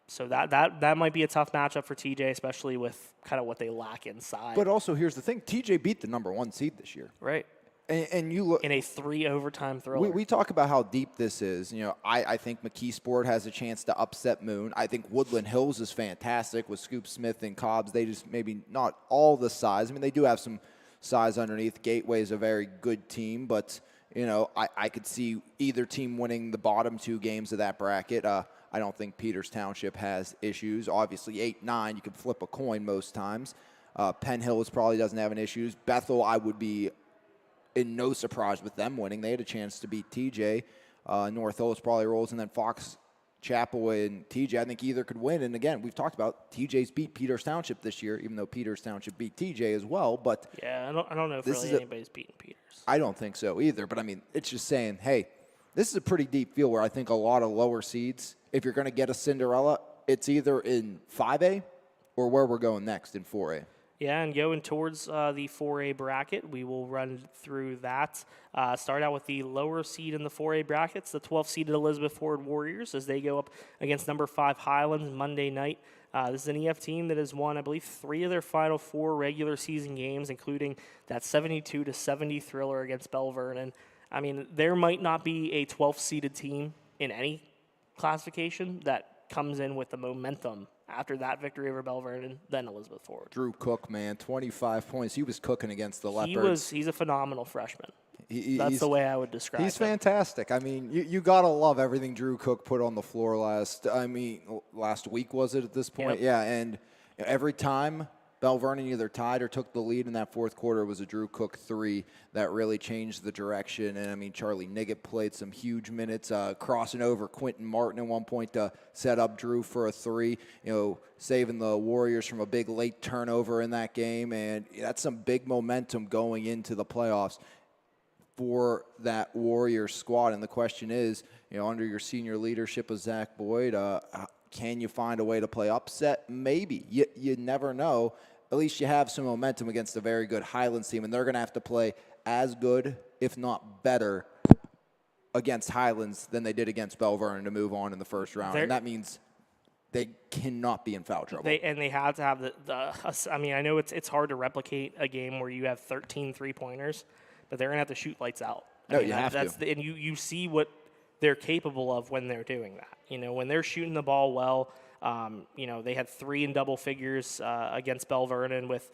So that might be a tough matchup for TJ, especially with kind of what they lack inside. But also, here's the thing: TJ beat the number 1 seed this year, right? And you look in a 3 overtime thriller. We talk about how deep this is. You know, I think McKeesport has a chance to upset Moon. I think Woodland Hills is fantastic with Scoop Smith and Cobbs. They just maybe not all the size. I mean, they do have some size underneath. Gateway is a very good team, but you know, I could see either team winning the bottom 2 games of that bracket. I don't think Peters Township has issues. Obviously, 8-9, you can flip a coin most times. Penn Hills probably doesn't have any issues. Bethel, I would be in no surprise with them winning. They had a chance to beat TJ. North Hills probably rolls, and then Fox Chapel and TJ, I think either could win. And again, we've talked about TJ's beat Peters Township this year, even though Peters Township beat TJ as well. But yeah, I don't know if really anybody's beaten Peters. I don't think so either. But I mean, it's just saying, hey, this is a pretty deep field where I think a lot of lower seeds, if you're going to get a Cinderella, it's either in 5A or where we're going next in 4A. Yeah, and going towards the 4A bracket, we will run through that. Start out with the lower seed in the 4A brackets, the 12th-seeded Elizabeth Ford Warriors, as they go up against number 5 Highlands Monday night. This is an EF team that has won, I believe, 3 of their final 4 regular season games, including that 72-70 thriller against Bell Vernon. I mean, there might not be a 12th-seeded team in any classification that comes in with the momentum after that victory over Bell Vernon, then Elizabeth Ford. Drew Cook, man, 25 points. He was cooking against the Leopards. He's a phenomenal freshman. That's the way I would describe him. He's fantastic. I mean, you got to love everything Drew Cook put on the floor last week, was it at this point? Yep. Yeah, and every time Bell Vernon either tied or took the lead in that fourth quarter, it was a Drew Cook 3 that really changed the direction. And, I mean, Charlie Niggett played some huge minutes, crossing over Quentin Martin at one point to set up Drew for a 3, saving the Warriors from a big late turnover in that game. And that's some big momentum going into the playoffs for that Warriors squad. And the question is, under your senior leadership of Zach Boyd, can you find a way to play upset? Maybe. You never know. At least you have some momentum against a very good Highlands team, and they're going to have to play as good, if not better, against Highlands than they did against Bell Vernon to move on in the first round. And that means they cannot be in foul trouble. They have to have I mean, I know it's hard to replicate a game where you have 13 three-pointers, but they're going to have to shoot lights out. You have to. And you see what they're capable of when they're doing that. When they're shooting the ball well, they had 3 in double figures against Bell Vernon with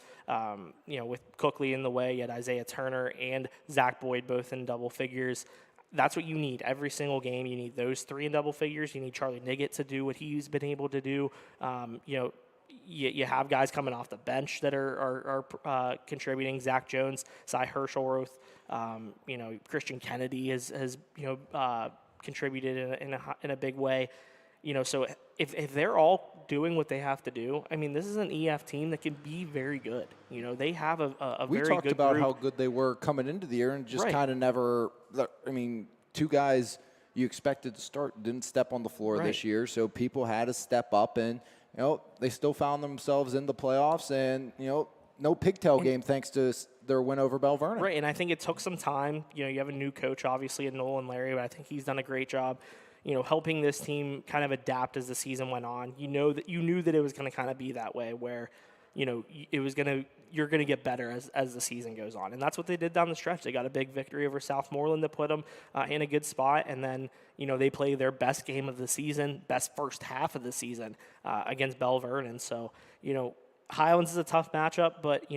Cookley in the way. You had Isaiah Turner and Zach Boyd both in double figures. That's what you need every single game. You need those 3 in double figures. You need Charlie Niggett to do what he's been able to do. You have guys coming off the bench that are contributing. Zach Jones, Cy Herschelroth, Christian Kennedy has contributed in a big way. So if they're all doing what they have to do, I mean, this is an EF team that can be very good. They have a very good group. We talked about how good they were coming into the year and just kind of never – I mean, 2 guys you expected to start didn't step on the floor this year, so people had to step up and, they still found themselves in the playoffs and, no pigtail game thanks to their win over Bell Vernon. Right, and I think it took some time. You have a new coach, obviously, in Nolan Larry, but I think he's done a great job helping this team kind of adapt as the season went on. You knew that it was going to kind of be that way where, you're going to get better as the season goes on. And that's what they did down the stretch. They got a big victory over Southmoreland that put them in a good spot. And then, they play their best game of the season, best first half of the season against Bell Vernon. So, Highlands is a tough matchup, but,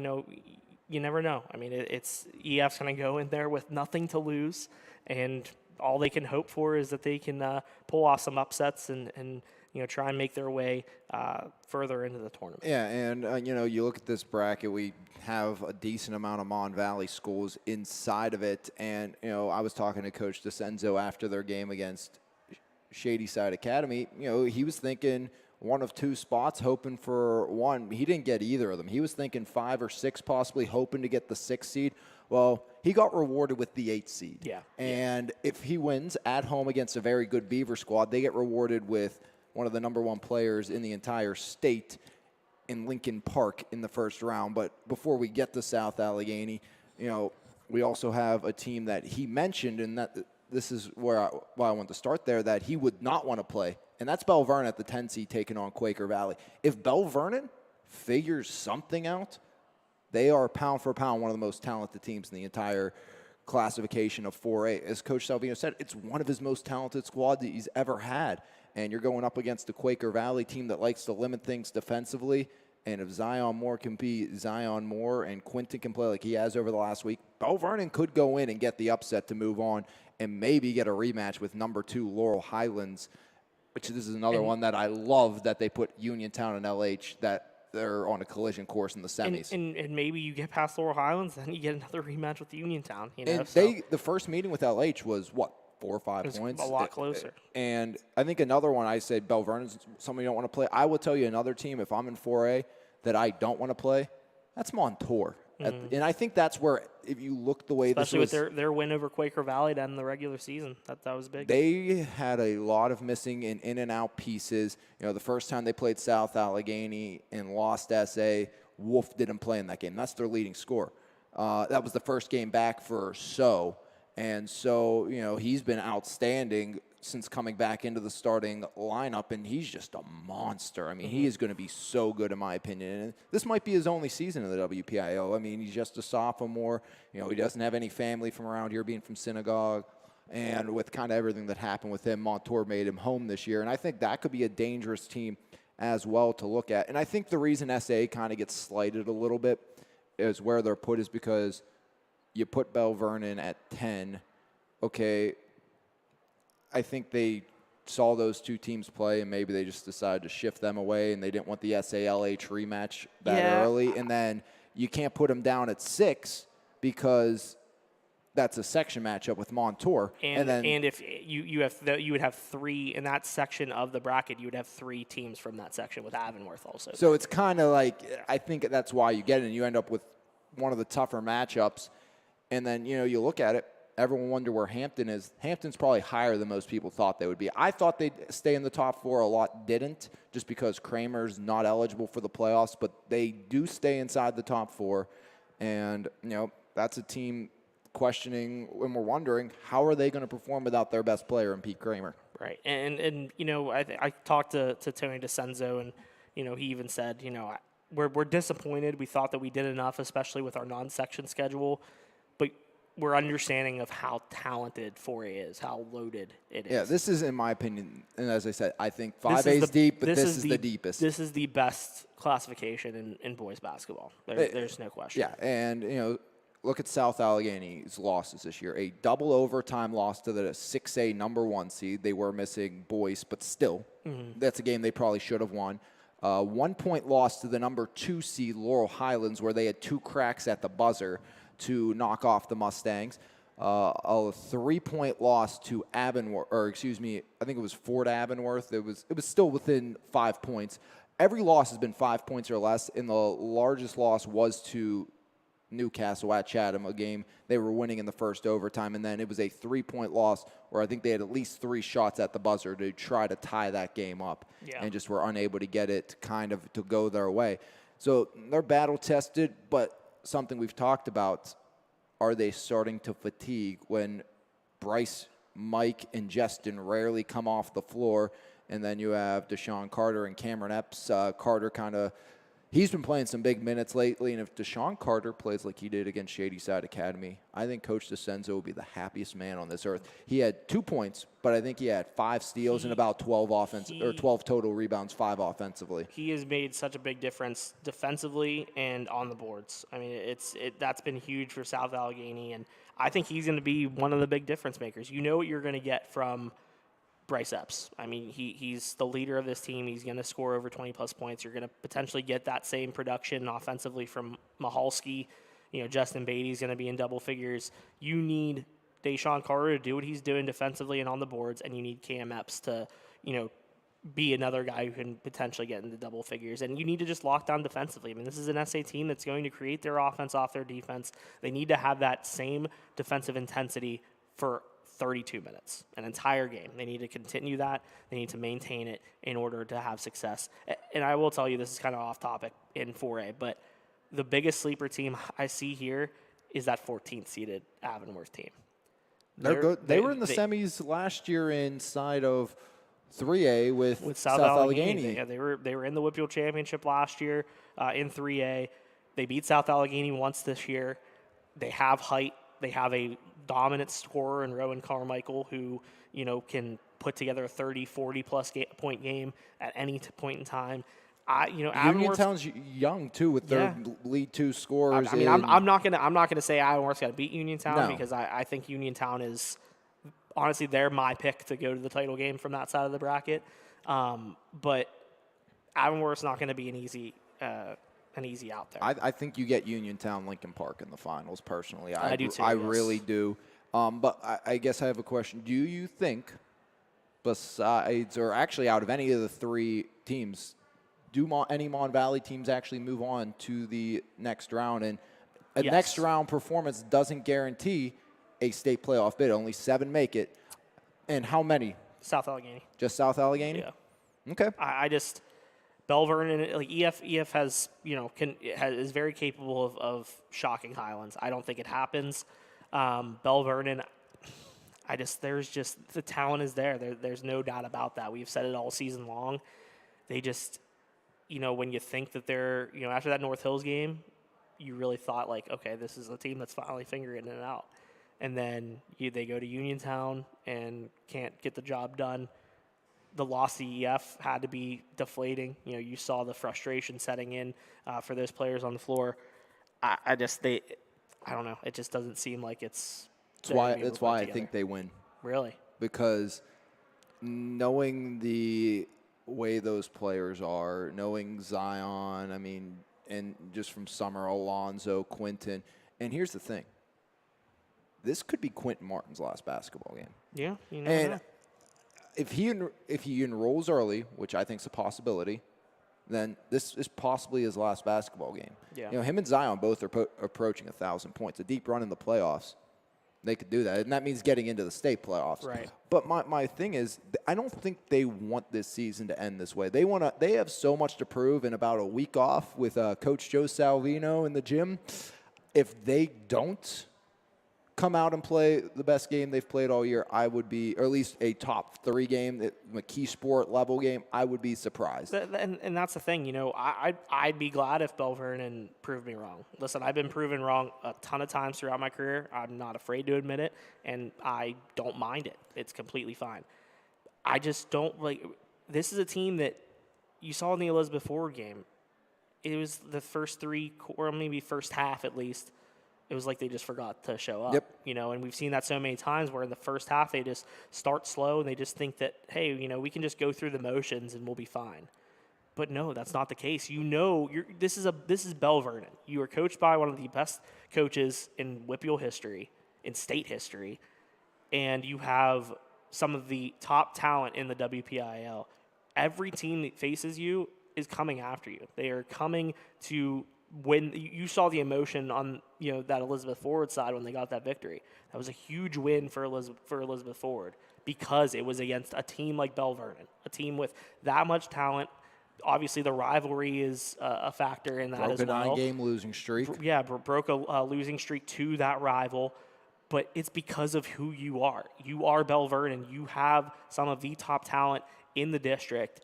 you never know. I mean, it's EF's going to go in there with nothing to lose, and all they can hope for is that they can pull off some upsets and try and make their way further into the tournament. Yeah, and you look at this bracket, we have a decent amount of Mon Valley schools inside of it, and I was talking to Coach DeCenzo after their game against Shadyside Academy. He was thinking one of two spots, hoping for one. He didn't get either of them. He was thinking 5 or 6, possibly hoping to get the 6th seed. Well, he got rewarded with the 8th seed. Yeah. And if he wins at home against a very good Beaver squad, they get rewarded with one of the number 1 players in the entire state in Lincoln Park in the first round. But before we get to South Allegheny, we also have a team that he mentioned, and that this is why I want to start there, that he would not want to play. And that's Bell Vernon at the 10 seed taking on Quaker Valley. If Bell Vernon figures something out, they are pound for pound one of the most talented teams in the entire classification of 4A. As Coach Salvino said, it's one of his most talented squads that he's ever had. And you're going up against the Quaker Valley team that likes to limit things defensively. And if Zion Moore can be Zion Moore and Quinton can play like he has over the last week, Bell Vernon could go in and get the upset to move on and maybe get a rematch with number 2 Laurel Highlands, which this is another one that I love that they put Uniontown and LH, that they're on a collision course in the semis. And maybe you get past Laurel Highlands, then you get another rematch with Uniontown. And the first meeting with LH was, 4 or 5 points? A lot closer. And I think another one, I said Bell Vernon's somebody you don't want to play. I will tell you another team, if I'm in 4A, that I don't want to play, that's Montour. And I think that's where, if you look the way especially this was, with their win over Quaker Valley to end the regular season, that was big. They had a lot of missing and in and out pieces. The first time they played South Allegheny and lost SA, Wolf didn't play in that game. That's their leading scorer. That was the first game back for So. And so, he's been outstanding since coming back into the starting lineup, and he's just a monster. I mean, he is going to be so good in my opinion. And this might be his only season in the WPIO. I mean, he's just a sophomore. He doesn't have any family from around here, being from Synagogue. And with kind of everything that happened with him, Montour made him home this year. And I think that could be a dangerous team as well to look at. And I think the reason SA kind of gets slighted a little bit is where they're put is because you put Bell Vernon at 10. Okay, I think they saw those two teams play, and maybe they just decided to shift them away, and they didn't want the SALH rematch that early. And then you can't put them down at 6 because that's a section matchup with Montour. And if you would have 3 in that section of the bracket, you would have 3 teams from that section with Avonworth also. So it's kind of like, I think that's why you get it, and you end up with one of the tougher matchups. And then, you look at it, everyone wonder where Hampton is. Hampton's probably higher than most people thought they would be. I thought they'd stay in the top 4. A lot didn't, just because Kramer's not eligible for the playoffs. But they do stay inside the top 4. And, that's a team questioning, and we're wondering, how are they going to perform without their best player in Pete Kramer? Right. And I talked to Tony DeCenzo, and, he even said, we're disappointed. We thought that we did enough, especially with our non-section schedule. But we're understanding of how talented 4A is, how loaded it is. Yeah, this is, in my opinion, and as I said, I think 5A is deep, but this is the deepest. This is the best classification in boys basketball. There's no question. Yeah, and, look at South Allegheny's losses this year. A double overtime loss to the 6A number 1 seed. They were missing Boyce, but still, that's a game they probably should have won. 1 point loss to the number 2 seed Laurel Highlands, where they had 2 cracks at the buzzer to knock off the Mustangs. A 3-point loss to Avonworth, or excuse me, I think it was Fort Avonworth. It was still within 5 points. Every loss has been 5 points or less, and the largest loss was to Newcastle at Chatham, a game they were winning in the first overtime, and then it was a 3-point loss where I think they had at least 3 shots at the buzzer to try to tie that game up, and just were unable to get it kind of to go their way. So they're battle-tested, but something we've talked about, are they starting to fatigue when Bryce, Mike, and Justin rarely come off the floor, and then you have Deshaun Carter and Cameron Epps. Carter kind of he's been playing some big minutes lately, and if Deshaun Carter plays like he did against Shadyside Academy, I think Coach DeCenzo will be the happiest man on this earth. He had 2 points, but I think he had 5 steals and about 12 12 total rebounds, 5 offensively. He has made such a big difference defensively and on the boards. I mean, that's been huge for South Allegheny, and I think he's going to be one of the big difference makers. You know what you're going to get from Bryce Epps. I mean, he's the leader of this team. He's going to score over 20-plus points. You're going to potentially get that same production offensively from Mahalski. Justin Beatty's going to be in double figures. You need Deshaun Carter to do what he's doing defensively and on the boards, and you need Cam Epps to, be another guy who can potentially get into double figures. And you need to just lock down defensively. I mean, this is an SA team that's going to create their offense off their defense. They need to have that same defensive intensity for 32 minutes, an entire game. They need to continue that. They need to maintain it in order to have success. And I will tell you, this is kind of off topic in 4A, but the biggest sleeper team I see here is that 14th seeded Avonworth team. They're good. They were in the semis last year inside of 3A with South Allegheny. They were in the Whippeal Championship last year in 3A. They beat South Allegheny once this year. They have height. They have a dominant scorer in Rowan Carmichael who, can put together a 30, 40-plus point game at any point in time. Uniontown's young too with their lead 2 scorers. I mean, I'm not gonna say Avonworth's got to beat Uniontown because I think Uniontown is honestly they're my pick to go to the title game from that side of the bracket. But Avonworth's not going to be an easy out there. I think you get Uniontown Lincoln Park in the finals. Personally, I do too. I really do. But I guess I have a question. Do you think, besides or actually out of any of the 3 teams, do any Mon Valley teams actually move on to the next round? And a next round performance doesn't guarantee a state playoff bid. Only 7 make it. And how many? South Allegheny. Just South Allegheny? Yeah. Okay. I just Bell Vernon, like EF has is very capable of shocking Highlands. I don't think it happens. Bell Vernon, there's just the talent is there. There's no doubt about that. We've said it all season long. They just, when you think that they're, after that North Hills game, you really thought like, okay, this is a team that's finally figuring it out. And then they go to Uniontown and can't get the job done. The loss to EF had to be deflating. You saw the frustration setting in for those players on the floor. I don't know. It just doesn't seem like it's. That's why I think they win. Really? Because knowing the way those players are, knowing Zion, and just from Summer, Alonzo, Quinton, and here's the thing. This could be Quentin Martin's last basketball game. Yeah, and if he enrolls early, which I think is a possibility, then this is possibly his last basketball game. Yeah. Him and Zion both are approaching 1,000 points. A deep run in the playoffs, they could do that, and that means getting into the state playoffs. Right. But my thing is, I don't think they want this season to end this way. They have so much to prove in about a week off with Coach Joe Salvino in the gym. If they don't come out and play the best game they've played all year, I would be, or at least a top 3 game, a key sport level game, I would be surprised. And that's the thing, I'd be glad if Bell Vernon proved me wrong. Listen, I've been proven wrong a ton of times throughout my career. I'm not afraid to admit it, and I don't mind it. It's completely fine. I just don't, this is a team that you saw in the Elizabeth Forward game. It was the first 3, or maybe first half at least, it was like they just forgot to show up. Yep. And we've seen that so many times where in the first half they just start slow and they just think that, hey, we can just go through the motions and we'll be fine. But no, that's not the case. This is Bell Vernon. You are coached by one of the best coaches in Whippeal history, in state history, and you have some of the top talent in the WPIL. Every team that faces you is coming after you. They are coming to when you saw the emotion on that Elizabeth Forward side when they got that victory. That was a huge win for Elizabeth Forward because it was against a team like Bell Vernon, a team with that much talent. Obviously, the rivalry is a factor in that as well. Broke a 9-game losing streak. Broke a losing streak to that rival. But it's because of who you are. You are Bell Vernon. You have some of the top talent in the district,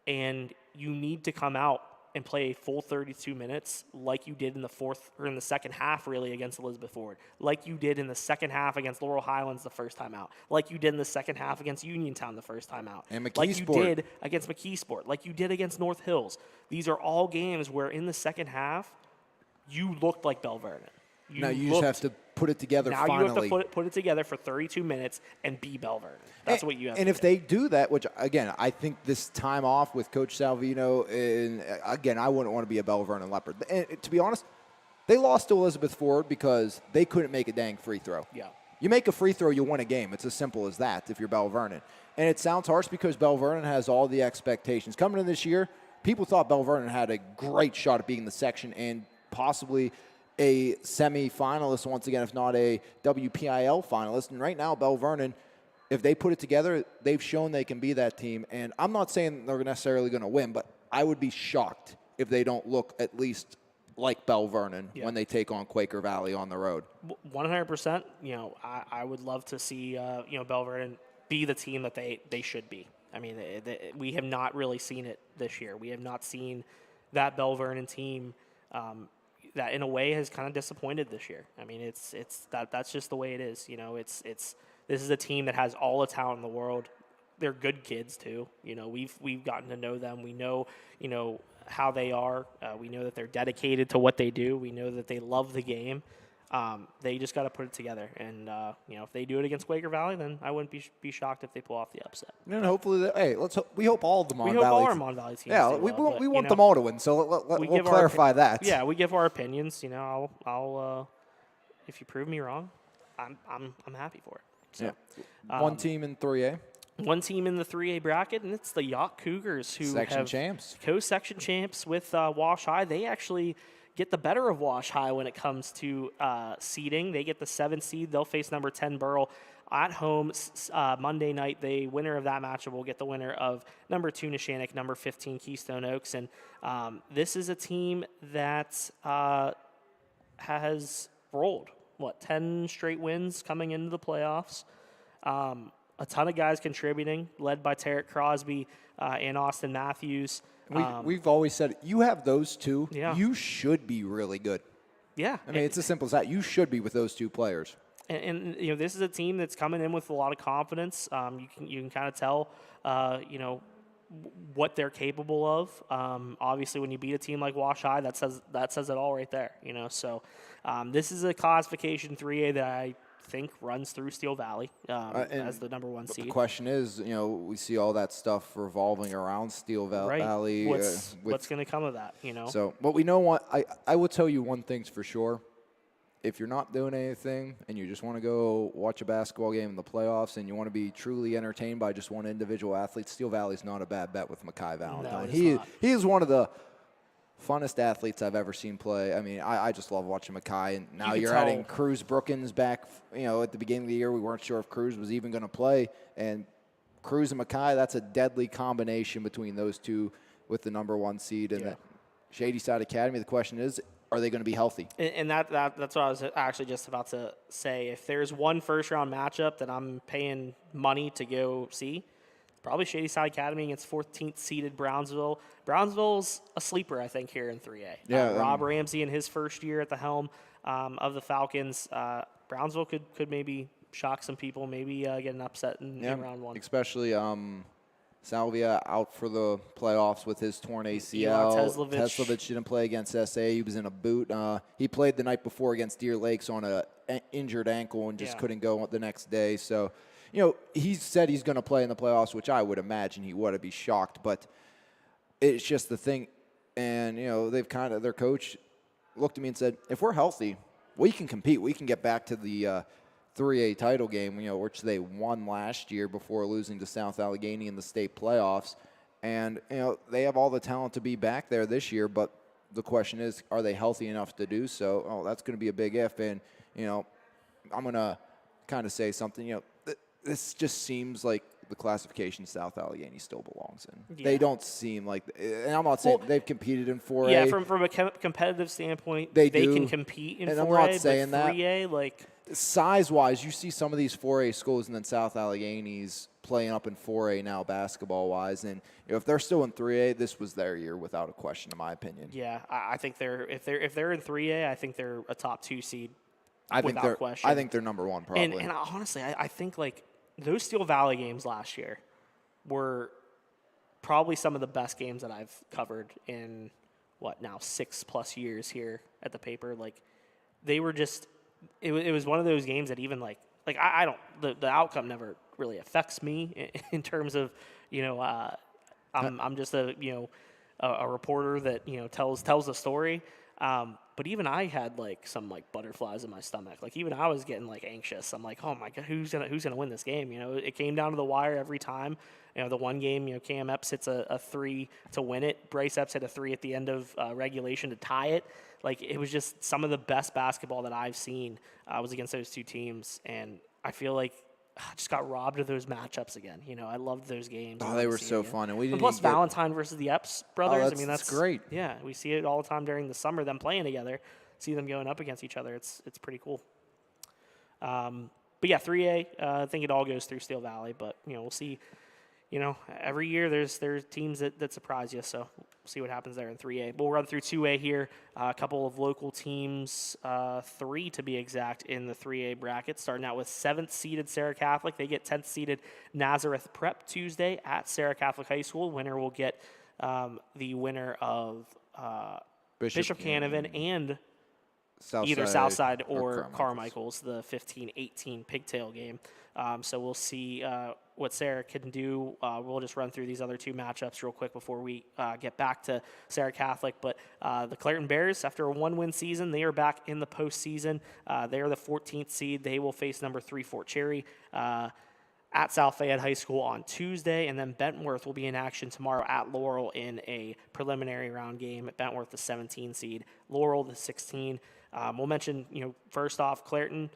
and you need to come out and play a full 32 minutes like you did in the second half really against Elizabeth Ford, like you did in the second half against Laurel Highlands the first time out, like you did in the second half against Uniontown the first time out, and like you McKeesport. did against McKeesport, like you did against North Hills. These are all games where in the second half you looked like Bell Vernon. Now you just have to put it together now finally. you have to put it together for 32 minutes and be Bell Vernon. That's what you have to do. And if they do that, which, again, I think this time off with Coach Salvino, and again, I wouldn't want to be a Bell Vernon Leopard. And to be honest, they lost to Elizabeth Ford because they couldn't make a dang free throw. Yeah. You make a free throw, you win a game. It's as simple as that if you're Bell Vernon. And it sounds harsh because Bell Vernon has all the expectations. Coming in this year, people thought Bell Vernon had a great shot at being the section and possibly a semi-finalist once again, if not a WPIL finalist. And right now, Bell Vernon, if they put it together, they've shown they can be that team. And I'm not saying they're necessarily going to win, but I would be shocked if they don't look at least like Bell Vernon when they take on Quaker Valley on the road. 100%. I would love to see Bell Vernon be the team that they should be. I mean, we have not really seen it this year. We have not seen that Bell Vernon team that in a way has kind of disappointed this year. I mean, that's just the way it is. This is a team that has all the talent in the world. They're good kids too. We've gotten to know them. We know how they are. We know that they're dedicated to what they do. We know that they love the game. They just got to put it together. And if they do it against Quaker Valley, then I wouldn't be shocked if they pull off the upset. And hopefully, we hope all of the Mon Valley. We hope all our Mon Valley teams. Yeah, we want them all to win. So we'll clarify that. Yeah, we give our opinions. I'll if you prove me wrong, I'm happy for it. So, one team in 3A. One team in the 3A bracket, and it's the Yacht Cougars, who Section champs. Co-section champs with Wash High. They actually get the better of Wash High when it comes to seeding. They get the 7th seed. They'll face number 10 Burrell at home Monday night. The winner of that matchup will get the winner of number 2 Neshannock, number 15 Keystone Oaks. And this is a team that has rolled, 10 straight wins coming into the playoffs. A ton of guys contributing, led by Tarek Crosby and Austin Matthews. We've always said, you have those two, Yeah. you should be really good. Yeah. I mean, it's as simple as that. You should be with those two players. And this is a team that's coming in with a lot of confidence. You can kind of tell, what they're capable of. Obviously, when you beat a team like Wash High, that says it all right there. So this is a classification 3A that I think runs through Steel Valley as the number 1 seed. The question is, we see all that stuff revolving around Steel Valley. What's going to come of that? So, but we know what I will tell you one thing's for sure. If you're not doing anything and you just want to go watch a basketball game in the playoffs and you want to be truly entertained by just one individual athlete, Steel Valley's not a bad bet with Mackay Valentine. No, he is one of the funnest athletes I've ever seen play. I mean, I just love watching Mackay. And now you're adding Cruz Brookins back. At the beginning of the year, we weren't sure if Cruz was even going to play. And Cruz and Mackay, that's a deadly combination between those two with the number 1 seed. And the Shady Side Academy, the question is, are they going to be healthy? And that's what I was actually just about to say. If there's one first-round matchup that I'm paying money to go see, probably Shady Side Academy against 14th seeded Brownsville. Brownsville's a sleeper, I think, here in 3A. Yeah, Rob Ramsey in his first year at the helm of the Falcons. Brownsville could maybe shock some people, maybe get an upset in round 1. Especially Salvia out for the playoffs with his torn ACL. Teslovich didn't play against SA. He was in a boot. He played the night before against Deer Lakes on an injured ankle and just couldn't go the next day. So, he said he's going to play in the playoffs, which I would imagine he would. I'd be shocked. But it's just the thing. And, they've their coach looked at me and said, if we're healthy, we can compete. We can get back to the 3A title game, which they won last year before losing to South Allegheny in the state playoffs. And, they have all the talent to be back there this year, but the question is, are they healthy enough to do so? Oh, that's going to be a big if. And, I'm going to kind of say something, this just seems like the classification South Allegheny still belongs in. Yeah. They don't seem like, and I'm not saying they've competed in 4A. Yeah, from a competitive standpoint, they can compete in and 4A, I'm not saying but 3A, size-wise, you see some of these 4A schools, and then South Allegheny's playing up in 4A now basketball-wise. And if they're still in 3A, this was their year without a question, in my opinion. Yeah, I think if they're in 3A, I think they're a top 2 seed. I think without question. I think they're number one probably. And honestly, I think like those Steel Valley games last year were probably some of the best games that I've covered in 6+ years here at the paper. Like they were just, it was one of those games that even like I don't, the outcome never really affects me in terms of, I'm just a reporter that, tells a story. But even I had like some like butterflies in my stomach. Like even I was getting like anxious. I'm like, oh my God, who's gonna win this game? It came down to the wire every time. The one game, Cam Epps hits a 3 to win it. Bryce Epps hit a 3 at the end of regulation to tie it. Like it was just some of the best basketball that I've seen was against those two teams, and I feel like I just got robbed of those matchups again. I loved those games. Oh, they were so fun, and we didn't. And plus, Valentine versus the Epps brothers. That's great. Yeah, we see it all the time during the summer. Them playing together, see them going up against each other. It's pretty cool. But yeah, 3A. I think it all goes through Steel Valley, but we'll see. Every year there's teams that surprise you, so we'll see what happens there in 3A. We'll run through 2A here. A couple of local teams, 3 to be exact, in the 3A bracket, starting out with 7th-seeded Sarah Catholic. They get 10th-seeded Nazareth Prep Tuesday at Sarah Catholic High School. Winner will get the winner of Bishop Canavan and either Southside or Carmichael's, the 15-18 Pigtail game. So we'll see what Sarah can do. We'll just run through these other two matchups real quick before we get back to Sarah Catholic. But the Clairton Bears, after a 1-win season, they are back in the postseason. They are the 14th seed. They will face number 3 Fort Cherry at South Fayette High School on Tuesday, and then Bentworth will be in action tomorrow at Laurel in a preliminary round game. Bentworth, the 17 seed, Laurel, the 16. We'll mention, first off, Clairton,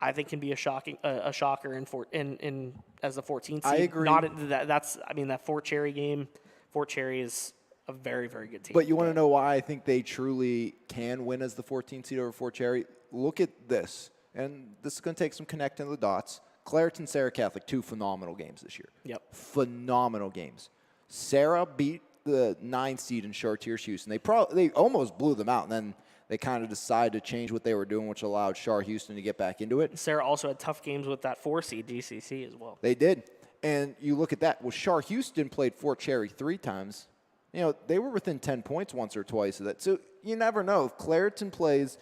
I think, can be a shocker in as the 14th seed. I agree. That Fort Cherry game. Fort Cherry is a very, very good team. But you want to know why I think they truly can win as the 14th seed over Fort Cherry? Look at this, and this is going to take some connecting the dots. Clairton, Sarah Catholic, 2 phenomenal games this year. Yep. Phenomenal games. Sarah beat the 9 seed in Chartiers Houston. They almost blew them out, and then they kind of decided to change what they were doing, which allowed Char Houston to get back into it. Sarah also had tough games with that 4 seed GCC as well. They did. And you look at that. Well, Char Houston played Fort Cherry 3 times. They were within 10 points once or twice of that. So you never know. If Clairton plays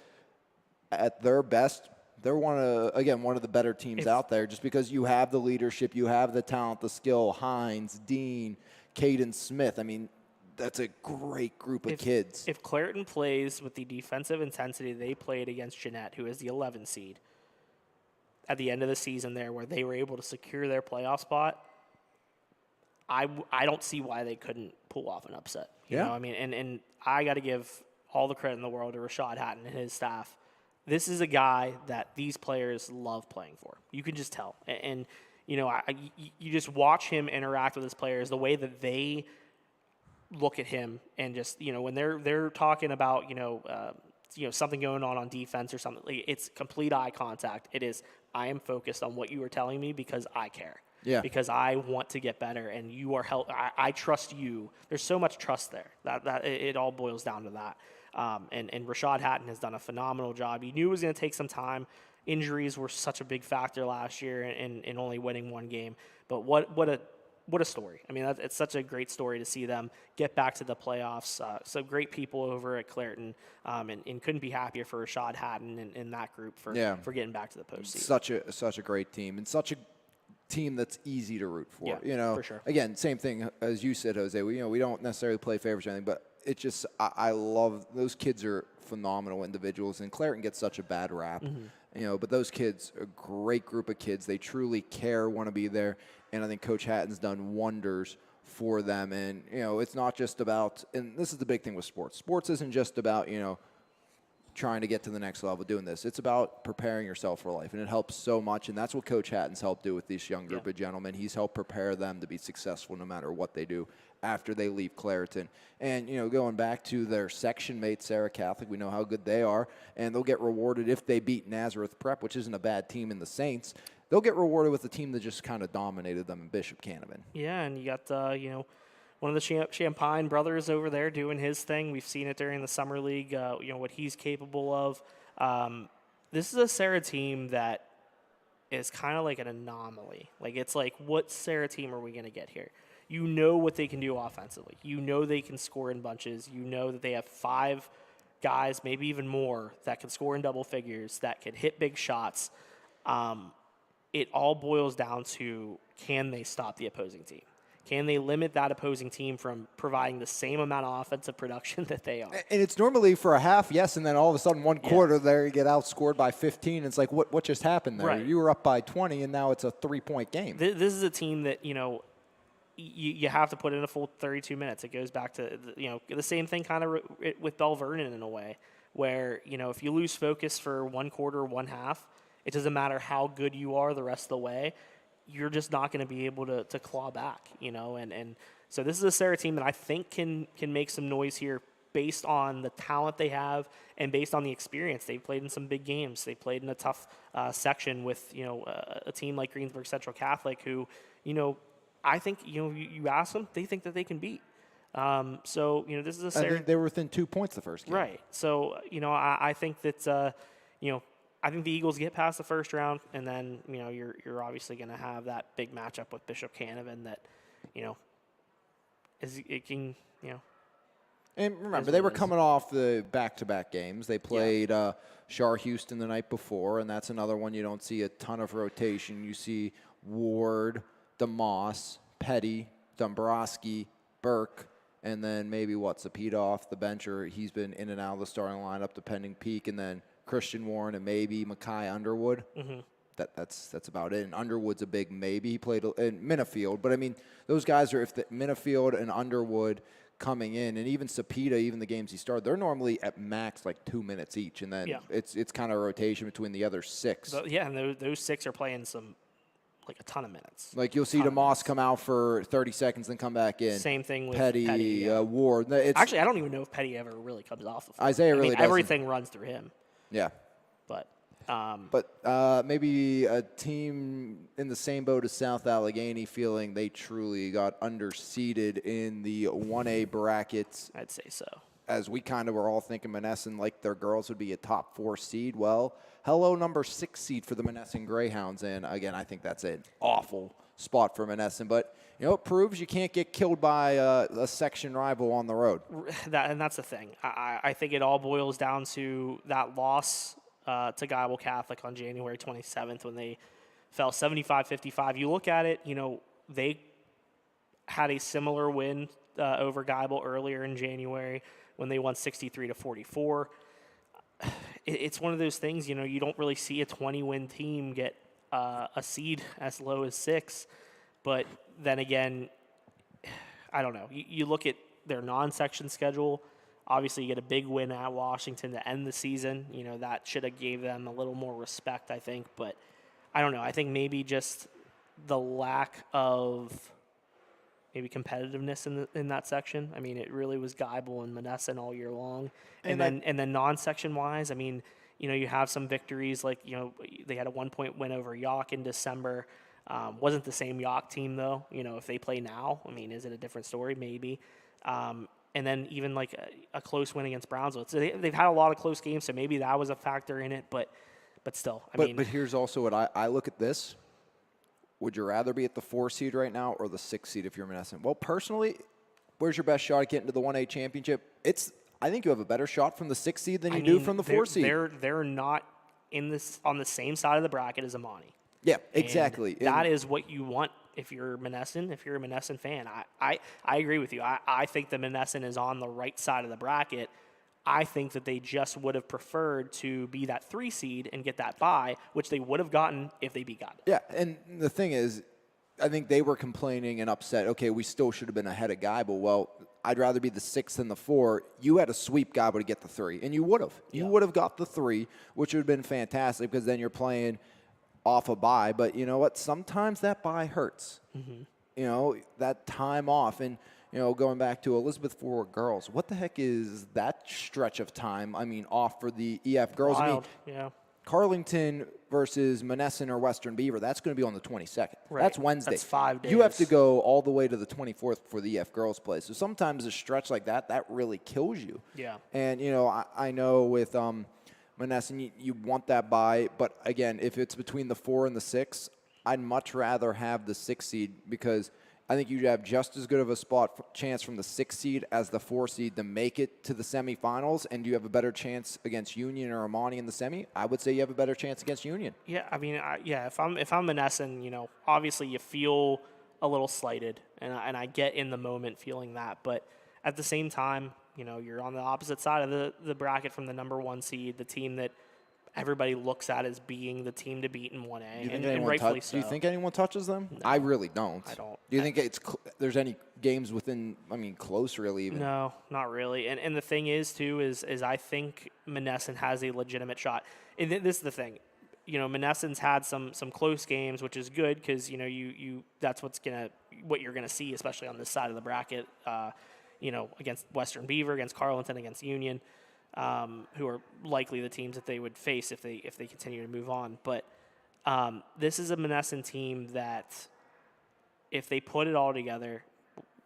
at their best, they're one of the better teams out there, just because you have the leadership, you have the talent, the skill. Hines, Dean, Caden Smith. I mean, that's a great group of kids. If Clairton plays with the defensive intensity they played against Jeanette, who is the 11 seed, at the end of the season there, where they were able to secure their playoff spot, I don't see why they couldn't pull off an upset. You know what I mean? And I got to give all the credit in the world to Rashad Hatton and his staff. This is a guy that these players love playing for. You can just tell. And you just watch him interact with his players, the way that they look at him, and just, when they're talking about, something going on defense or something, it's complete eye contact. It is, I am focused on what you are telling me because I care. Yeah. Because I want to get better, and you are I trust you. There's so much trust there. That it all boils down to that. And Rashad Hatton has done a phenomenal job. You knew it was going to take some time. Injuries were such a big factor last year in only winning 1 game. But what a story. I mean, it's such a great story to see them get back to the playoffs. So great people over at Clairton, and couldn't be happier for Rashad Hatton and that group for getting back to the postseason. Such a great team, and such a team that's easy to root for. Yeah, for sure. Again, same thing as you said, Jose. We don't necessarily play favorites or anything, but it's just I love those kids. Are phenomenal individuals, and Clairton gets such a bad rap. Mm-hmm. But those kids, a great group of kids. They truly care, want to be there, and I think Coach Hatton's done wonders for them. And it's not just about, and this is the big thing with sports. Sports isn't just about trying to get to the next level doing this. It's about preparing yourself for life, and it helps so much, and that's what Coach Hatton's helped do with this young group of gentlemen. He's helped prepare them to be successful no matter what they do after they leave Clairton. And, going back to their section mate, Sarah Catholic, we know how good they are, and they'll get rewarded if they beat Nazareth Prep, which isn't a bad team in the Saints. they'll get rewarded with a team that just kind of dominated them in Bishop Canevin. Yeah, and you got one of the Champagne brothers over there doing his thing. We've seen it during the summer league. What he's capable of. This is a Sarah team that is kind of like an anomaly. Like, it's like, what Sarah team are we going to get here? You know what they can do offensively. You know they can score in bunches. You know that they have 5 guys, maybe even more, that can score in double figures, that can hit big shots. It all boils down to, can they stop the opposing team? Can they limit that opposing team from providing the same amount of offensive production that they are? And it's normally for a half, yes, and then all of a sudden one quarter there you get outscored by 15. It's like, what just happened there? Right. You were up by 20, and now it's a 3-point game. This is a team that, you have to put in a full 32 minutes. It goes back to, the same thing kind of with Bell Vernon in a way, where, if you lose focus for one quarter, one half, it doesn't matter how good you are the rest of the way. You're just not going to be able to claw back, and so this is a Sarah team that I think can make some noise here based on the talent they have and based on the experience. They've played in some big games. They played in a tough section with, a team like Greensburg Central Catholic who, I think, you ask them, they think that they can beat. So, this is a Sarah. I think they were within 2 points the first game. Right. So, I think that, I think the Eagles get past the first round, and then you're obviously going to have that big matchup with Bishop Canevin that And remember, they were coming off the back-to-back games. They played Shar Houston the night before, and that's another one you don't see a ton of rotation. You see Ward, DeMoss, Petty, Dombrowski, Burke, and then maybe Zapita off the bench, or he's been in and out of the starting lineup depending peak, and then Christian Warren and maybe Makai Underwood. Mm-hmm. That's about it. And Underwood's a big maybe. He played in Minifield. But, I mean, those guys are, if the Minifield and Underwood coming in, and even Sapita, even the games he started, they're normally at max like 2 minutes each. And then it's kind of a rotation between the other 6. And those 6 are playing a ton of minutes. Like, you'll see DeMoss come out for 30 seconds and come back in. Same thing with Petty. Ward. Actually, I don't even know if Petty ever really comes off the floor. Isaiah really doesn't. Everything runs through him. Yeah. But maybe a team in the same boat as South Allegheny feeling they truly got underseeded in the 1A brackets. I'd say so. As we kind of were all thinking Monessen, like their girls would be a top 4 seed. Well, hello, number 6 seed for the Monessen Greyhounds. And again, I think that's an awful spot for Monessen. But, it proves you can't get killed by a section rival on the road. And that's the thing. I think it all boils down to that loss to Geibel Catholic on January 27th when they fell 75-55. You look at it, they had a similar win over Geibel earlier in January when they won 63-44. It's one of those things, you don't really see a 20-win team get a seed as low as 6. But then again, I don't know. You look at their non-section schedule. Obviously, you get a big win at Washington to end the season. That should have gave them a little more respect, I think. But I don't know. I think maybe just the lack of maybe competitiveness in that section. I mean, it really was Geibel and Monessen all year long. And then non-section wise, I mean, you have some victories like, they had a 1-point win over York in December. Wasn't the same York team though. If they play now, I mean, is it a different story? Maybe. And then even like a close win against Brownsville. So they've had a lot of close games, so maybe that was a factor in it. But still, I mean. But here's also what I look at this. Would you rather be at the 4 seed right now or the 6 seed if you're Monessen? Well, personally, where's your best shot at getting to the 1A championship? I think you have a better shot from the 6 seed than you do from the 4 seed. They're not on the same side of the bracket as Amani. Yeah, exactly. That is what you want if you're Monessen, if you're a Monessen fan. I agree with you. I think the Monessen is on the right side of the bracket. I think that they just would have preferred to be that 3 seed and get that bye, which they would have gotten if they beat God. Yeah, and the thing is, I think they were complaining and upset, okay, we still should have been ahead of Geibel. Well, I'd rather be the 6 than the 4. You had to sweep Geibel to get the 3, and you would have. You would have got the 3, which would have been fantastic because then you're playing off a bye. But you know what? Sometimes that bye hurts. Mm-hmm. That time off. And, going back to Elizabeth Forward girls, what the heck is that stretch of time, off for the EF girls? Wild. I mean, Carlington versus Monessen or Western Beaver, that's going to be on the 22nd. Right. That's Wednesday. That's 5 days. You have to go all the way to the 24th for the EF girls play. So sometimes a stretch like that really kills you. Yeah. And, I know with Monessen, you want that bye. But, again, if it's between the 4 and the 6, I'd much rather have the 6 seed because I think you have just as good of a chance from the 6 seed as the 4 seed to make it to the semifinals, and you have a better chance against Union or Amani in the semi. I would say you have a better chance against Union. Yeah, I mean, if I'm Monessen, obviously you feel a little slighted, and I get in the moment feeling that, but at the same time, you're on the opposite side of the bracket from the number 1 seed, the team that everybody looks at as being the team to beat in 1A, and rightfully so. Do you think anyone touches them? No, I really don't. I don't. Do you think there's any games within, close really even? No, not really. And the thing is, too, is I think Monessen has a legitimate shot. And this is the thing. Monessen's had some close games, which is good because, that's what you're going to see, especially on this side of the bracket, against Western Beaver, against Carleton, against Union. Who are likely the teams that they would face if they continue to move on. But this is a Monessen team that, if they put it all together,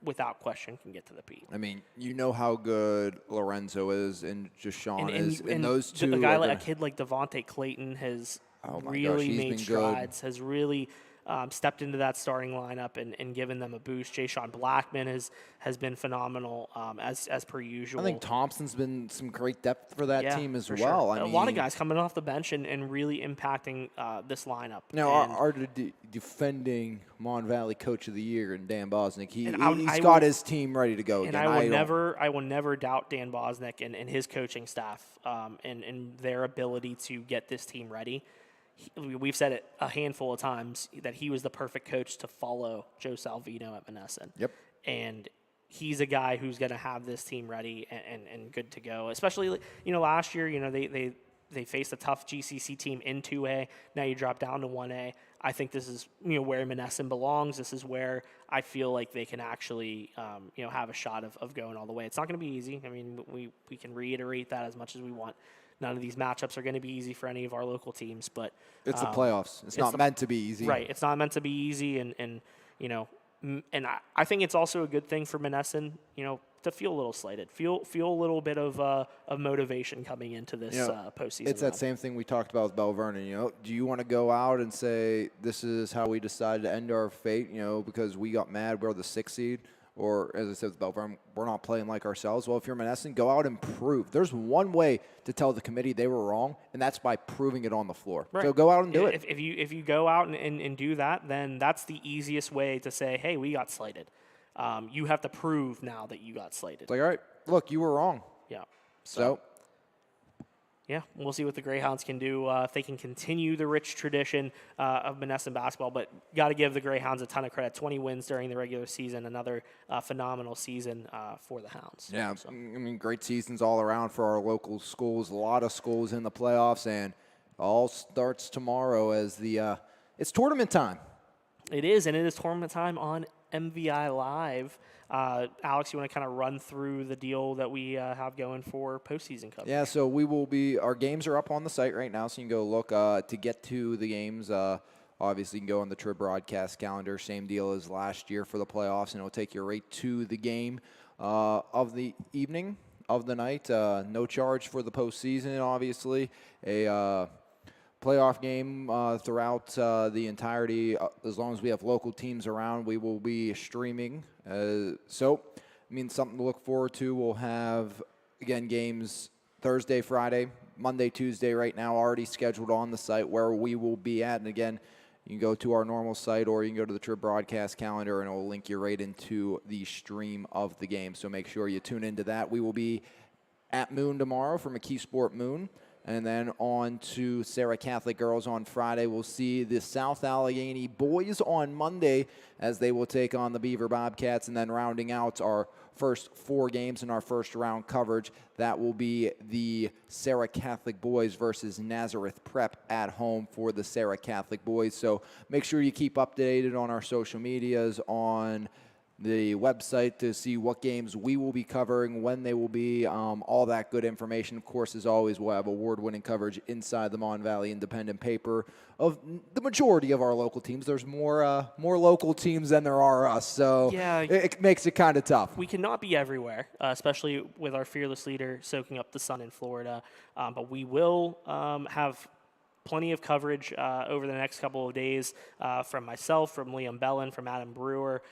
without question, can get to the Pete. I mean, you know how good Lorenzo is and Jashawn is, and those two. A kid like Devontae Clayton has really made strides. Has really stepped into that starting lineup and given them a boost. Jayshawn Blackman has been phenomenal as per usual. I think Thompson's been some great depth for that team as well. Sure. A lot of guys coming off the bench and really impacting this lineup. Now, our defending Mon Valley Coach of the Year and Dan Bosnick, he's got his team ready to go. And again. I will never doubt Dan Bosnick and his coaching staff and their ability to get this team ready. We've said it a handful of times that he was the perfect coach to follow Joe Salvino at Monessen. Yep. And he's a guy who's going to have this team ready and good to go. Especially, last year, they faced a tough GCC team in 2A. Now you drop down to 1A. I think this is, where Monessen belongs. This is where I feel like they can actually, have a shot of going all the way. It's not going to be easy. I mean, we can reiterate that as much as we want. None of these matchups are going to be easy for any of our local teams, but it's the playoffs. It's not meant to be easy. Right. It's not meant to be easy, and I think it's also a good thing for Monessen, to feel a little slighted, feel a little bit of motivation coming into this postseason. It's that same thing we talked about with Bell Vernon. Do you want to go out and say this is how we decided to end our fate? Because we got mad, we're the 6th seed. Or, as I said with Bell Vernon, we're not playing like ourselves. Well, if you're Monessen, go out and prove. There's one way to tell the committee they were wrong, and that's by proving it on the floor. Right. So go out and do it. If you go out and do that, then that's the easiest way to say, hey, we got slighted. You have to prove now that you got slighted. It's like, all right, look, you were wrong. Yeah. So yeah, we'll see what the Greyhounds can do if they can continue the rich tradition of Monessen basketball. But got to give the Greyhounds a ton of credit. 20 wins during the regular season, another phenomenal season for the Hounds. Yeah, so. Great seasons all around for our local schools. A lot of schools in the playoffs, and all starts tomorrow as it's tournament time. It is, and it is tournament time on MVI Live. Alex, you want to kind of run through the deal that we have going for postseason coverage? Yeah, so our games are up on the site right now, so you can go look to get to the games. Obviously, you can go on the Trib broadcast calendar, same deal as last year for the playoffs, and it'll take you right to the game of the evening, of the night. No charge for the postseason, obviously. A playoff game throughout the entirety. As long as we have local teams around, we will be streaming. Something to look forward to. We'll have, again, games Thursday, Friday, Monday, Tuesday right now already scheduled on the site where we will be at. And, again, you can go to our normal site or you can go to the Trib broadcast calendar and it will link you right into the stream of the game. So make sure you tune into that. We will be at Moon tomorrow for McKeesport Moon. And then on to Sarah Catholic Girls on Friday. We'll see the South Allegheny boys on Monday as they will take on the Beaver Bobcats. And then rounding out our first 4 games in our first round coverage, that will be the Sarah Catholic boys versus Nazareth Prep at home for the Sarah Catholic boys. So make sure you keep updated on our social medias, on the website to see what games we will be covering, when they will be, all that good information. Of course, as always, we'll have award-winning coverage inside the Mon Valley Independent paper of the majority of our local teams. There's more local teams than there are us, so Yeah. it makes it kind of tough. We cannot be everywhere, especially with our fearless leader soaking up the sun in Florida. But we will have plenty of coverage over the next couple of days from myself, from Liam Bellin, from Adam Brewer.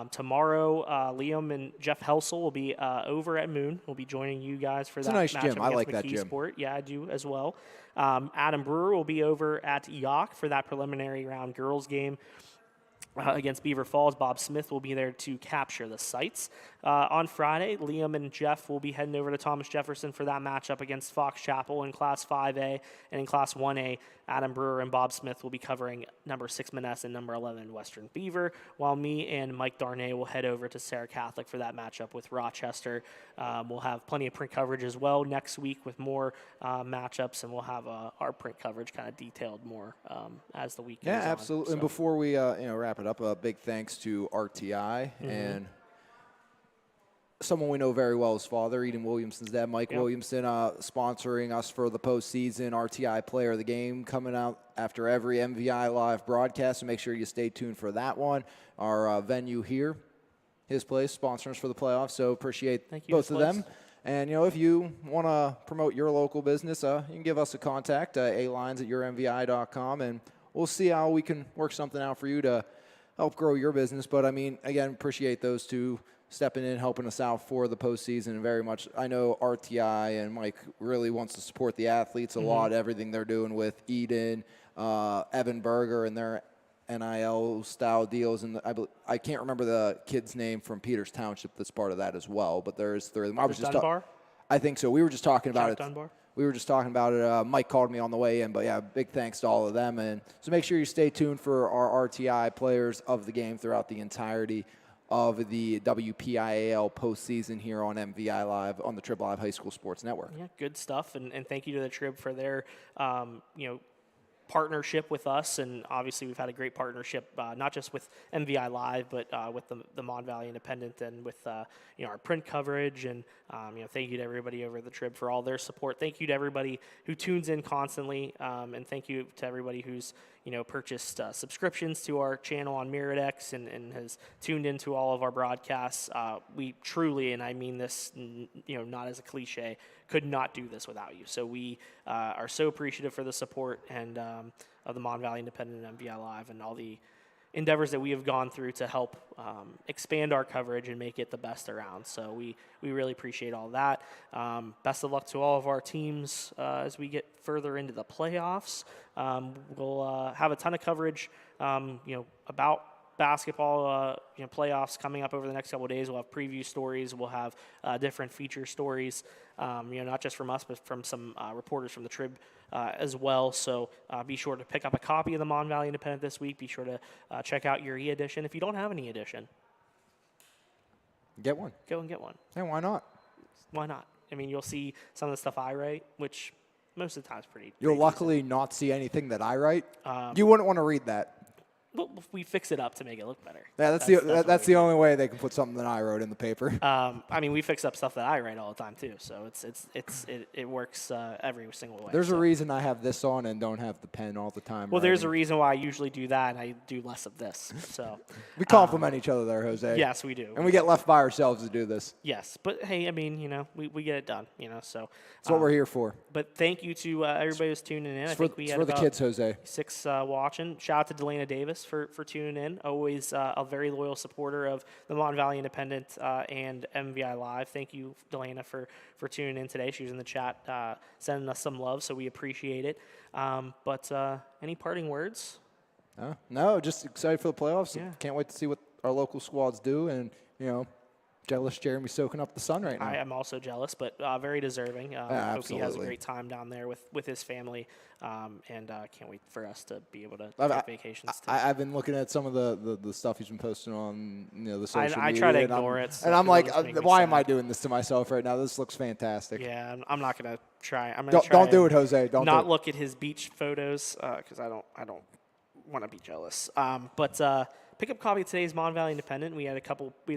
Tomorrow, Liam and Jeff Helsel will be over at Moon. We'll be joining you guys for that a nice matchup gym. I against like that McKee gym. Sport. Yeah, I do as well. Adam Brewer will be over at Yock for that preliminary round girls game. Against Beaver Falls. Bob Smith will be there to capture the sites. On Friday, Liam and Jeff will be heading over to Thomas Jefferson for that matchup against Fox Chapel in Class 5A. And in Class 1A, Adam Brewer and Bob Smith will be covering number 6 Maness and number 11 Western Beaver, while me and Mike Darnay will head over to Sarah Catholic for that matchup with Rochester. We'll have plenty of print coverage as well next week with more matchups, and we'll have our print coverage kind of detailed more as the week goes on. Yeah, absolutely. So. And before we wrap it up, a big thanks to RTI and someone we know very well, his father, Eden Williamson's dad, Mike Williamson, sponsoring us for the postseason. RTI Player of the Game coming out after every MVI live broadcast, so make sure you stay tuned for that one. Our venue here, his place, sponsoring us for the playoffs, so appreciate both of them. And, if you want to promote your local business, you can give us a contact, alines@yourmvi.com, and we'll see how we can work something out for you to help grow your business. But, again, appreciate those two stepping in, helping us out for the postseason, and very much. I know RTI and Mike really wants to support the athletes a lot, everything they're doing with Eden, Evan Berger, and their NIL-style deals. And I can't remember the kid's name from Peters Township that's part of that as well, but there's three of them. Dunbar? I think so. We were just talking about it. Dunbar? We were just talking about it. Mike called me on the way in, but yeah, big thanks to all of them. And so make sure you stay tuned for our RTI players of the game throughout the entirety of the WPIAL postseason here on MVI Live on the Trib Live High School Sports Network. Yeah, good stuff, and thank you to the Trib for their partnership with us, and obviously we've had a great partnership not just with MVI Live, but with the Mon Valley Independent and with our print coverage. And thank you to everybody over at the Trib for all their support. Thank you to everybody who tunes in constantly, and thank you to everybody who's purchased subscriptions to our channel on MirrorX and has tuned into all of our broadcasts. We truly, and I mean this, not as a cliche, could not do this without you. So we are so appreciative for the support and of the Mon Valley Independent and MVI Live and all the endeavors that we have gone through to help expand our coverage and make it the best around. So we really appreciate all that. Best of luck to all of our teams as we get further into the playoffs. We'll have a ton of coverage, about basketball, playoffs coming up over the next couple of days. We'll have preview stories. We'll have different feature stories, not just from us, but from some reporters from the Trib as well. So be sure to pick up a copy of the Mon Valley Independent this week. Be sure to check out your e-edition. If you don't have an e-edition, get one. Go and get one. Hey, why not? Why not? I mean, you'll see some of the stuff I write, which most of the time is pretty You'll luckily not see anything that I write. You wouldn't want to read that. Well, we fix it up to make it look better. Yeah, that's the only way they can put something that I wrote in the paper. I mean, we fix up stuff that I write all the time too, so it works every single way. There's a reason I have this on and don't have the pen all the time. Well, there's a reason why I usually do that and I do less of this. So we complement each other there, Jose. Yes, we do. And we get left by ourselves to do this. Yes, but hey, I mean, we get it done, so. That's what we're here for. But thank you to everybody who's tuning in. It's I think we had for the about kids, Jose. 6 watching. Shout out to Delana Davis for tuning in. Always a very loyal supporter of the Mon Valley Independent and MVI Live. Thank you, Delana, for tuning in today. She was in the chat sending us some love, so we appreciate it. But any parting words? No, just excited for the playoffs. Yeah. Can't wait to see what our local squads do, and jealous Jeremy soaking up the sun right now. I am also jealous, but very deserving. Hope he has a great time down there with his family, and can't wait for us to be able to take vacations. I've been looking at some of the stuff he's been posting on the social media. I try to ignore it. And I'm like, why am I doing this to myself right now? This looks fantastic. Yeah, I'm not going to try. Don't do it, Jose. Don't not do it. look at his beach photos because I don't want to be jealous. But pick up a copy of today's Mon Valley Independent. We had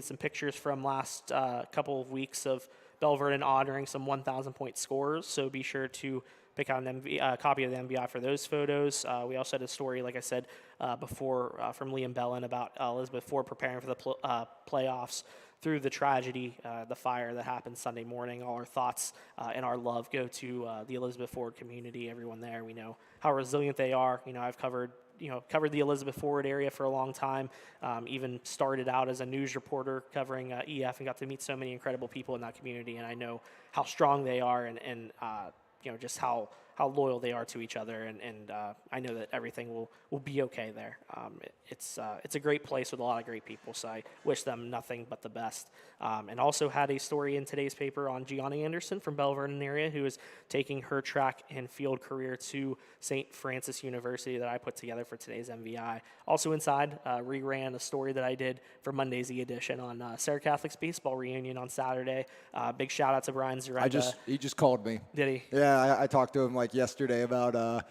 some pictures from last couple of weeks of Bell Vernon honoring some 1,000-point scorers. So be sure to pick out a copy of the MVI for those photos. We also had a story, like I said before, from Liam Bellin about Elizabeth Ford preparing for the playoffs through the tragedy, the fire that happened Sunday morning. All our thoughts and our love go to the Elizabeth Ford community, everyone there. We know how resilient they are. I've covered the Elizabeth Ford area for a long time, even started out as a news reporter covering EF and got to meet so many incredible people in that community. And I know how strong they are and just how loyal they are to each other. And I know that everything will be okay there. It's a great place with a lot of great people. So I wish them nothing but the best. And also had a story in today's paper on Gianna Anderson from Bell Vernon area, who is taking her track and field career to St. Francis University that I put together for today's MVI. Also inside, reran a story that I did for Monday's edition on Sarah Catholic's baseball reunion on Saturday. Big shout out to Brian Zareka. He just called me. Did he? Yeah, I talked to him yesterday about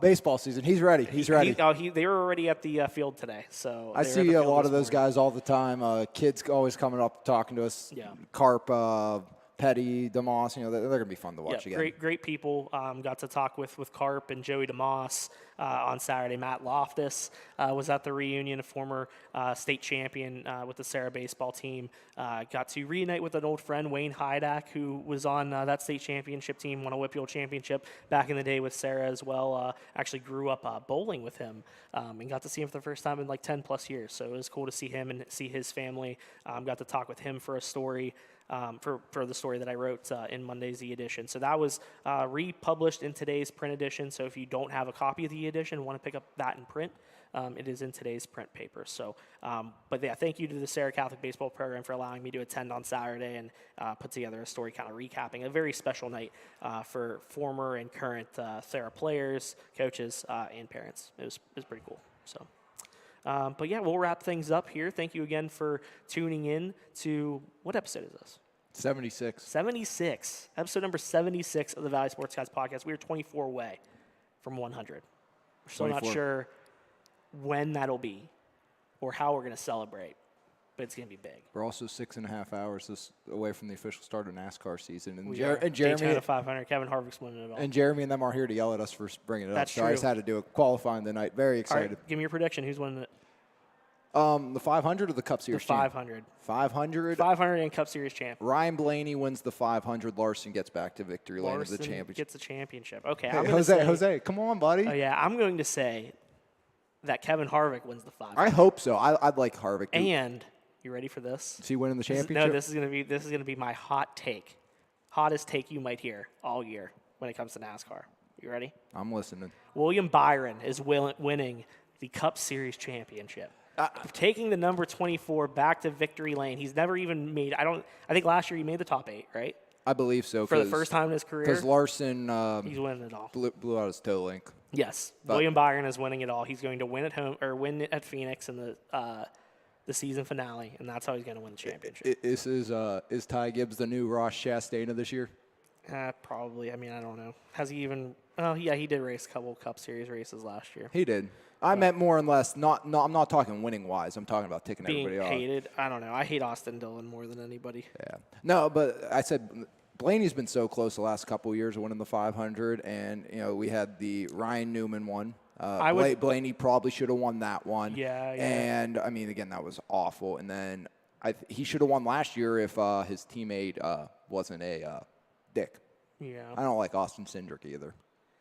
baseball season. He's ready. He's ready. They were already at the field today. So I see a lot of those guys all the time. Kids always coming up talking to us. Yeah. Carp, Petty, DeMoss. They're going to be fun to watch again. Great people. Got to talk with Carp and Joey DeMoss on Saturday. Matt Loftus was at the reunion, a former state champion with the Sarah baseball team. Got to reunite with an old friend, Wayne Hydak, who was on that state championship team, won a Whitfield championship back in the day with Sarah as well. Actually grew up bowling with him and got to see him for the first time in 10 plus years. So it was cool to see him and see his family. Got to talk with him for a story. For the story that I wrote in Monday's edition. So that was republished in today's print edition. So if you don't have a copy of the edition and want to pick up that in print, it is in today's print paper. So, but yeah, thank you to the Sarah Catholic Baseball Program for allowing me to attend on Saturday and put together a story kind of recapping a very special night for former and current Sarah players, coaches, and parents. It was pretty cool. So. But yeah, we'll wrap things up here. Thank you again for tuning in to, what episode is this? 76. 76. Episode number 76 of the Valley Sports Guys podcast. We are 24 away from 100. We're still 24. not sure when that'll be or how we're going to celebrate, but it's going to be big. We're also 6.5 hours away from the official start of NASCAR season. And, and Jeremy, Daytona 500, Kevin Harvick's winning it all. And Jeremy and them are here to yell at us for bringing it That's up. So true. I just had to do a qualifying tonight. Very excited. All right, give me your prediction. Who's winning it? The 500 or the Cup Series? The 500. 500. 500 and Cup Series champ. Ryan Blaney wins the 500. Larson gets back to victory lane of the Larson championship. gets the championship. Okay, Hey, I'm going to say, Jose, come on, buddy. Oh yeah, I'm going to say that Kevin Harvick wins the 500. I hope so. I'd like Harvick. And you ready for this? Is he winning the championship? No, this is going to be my hot take. Hottest take you might hear all year when it comes to NASCAR. You ready? I'm listening. William Byron is winning the Cup Series championship. Taking the number 24 back to victory lane. He's never even made. I think last year he made the top 8, right? I believe so. For the first time in his career. Because Larson he's winning it all. blew out his toe link. Yes, William Byron is winning it all. He's going to win at home or win at Phoenix in the season finale, and that's how he's going to win the championship. Is Ty Gibbs the new Ross Chastain of this year? Probably. I mean, I don't know. Has he even? Oh, yeah, he did race a couple Cup Series races last year. He did. I meant more and less. I'm not talking winning wise. I'm talking about ticking Being everybody off. hated. I don't know. I hate Austin Dillon more than anybody. Yeah. No, but I said Blaney's been so close the last couple of years of winning the 500, and we had the Ryan Newman one. Blaney probably should have won that one. Yeah. And I mean, again, that was awful. And then he should have won last year if his teammate wasn't a dick. Yeah. I don't like Austin Cindric either.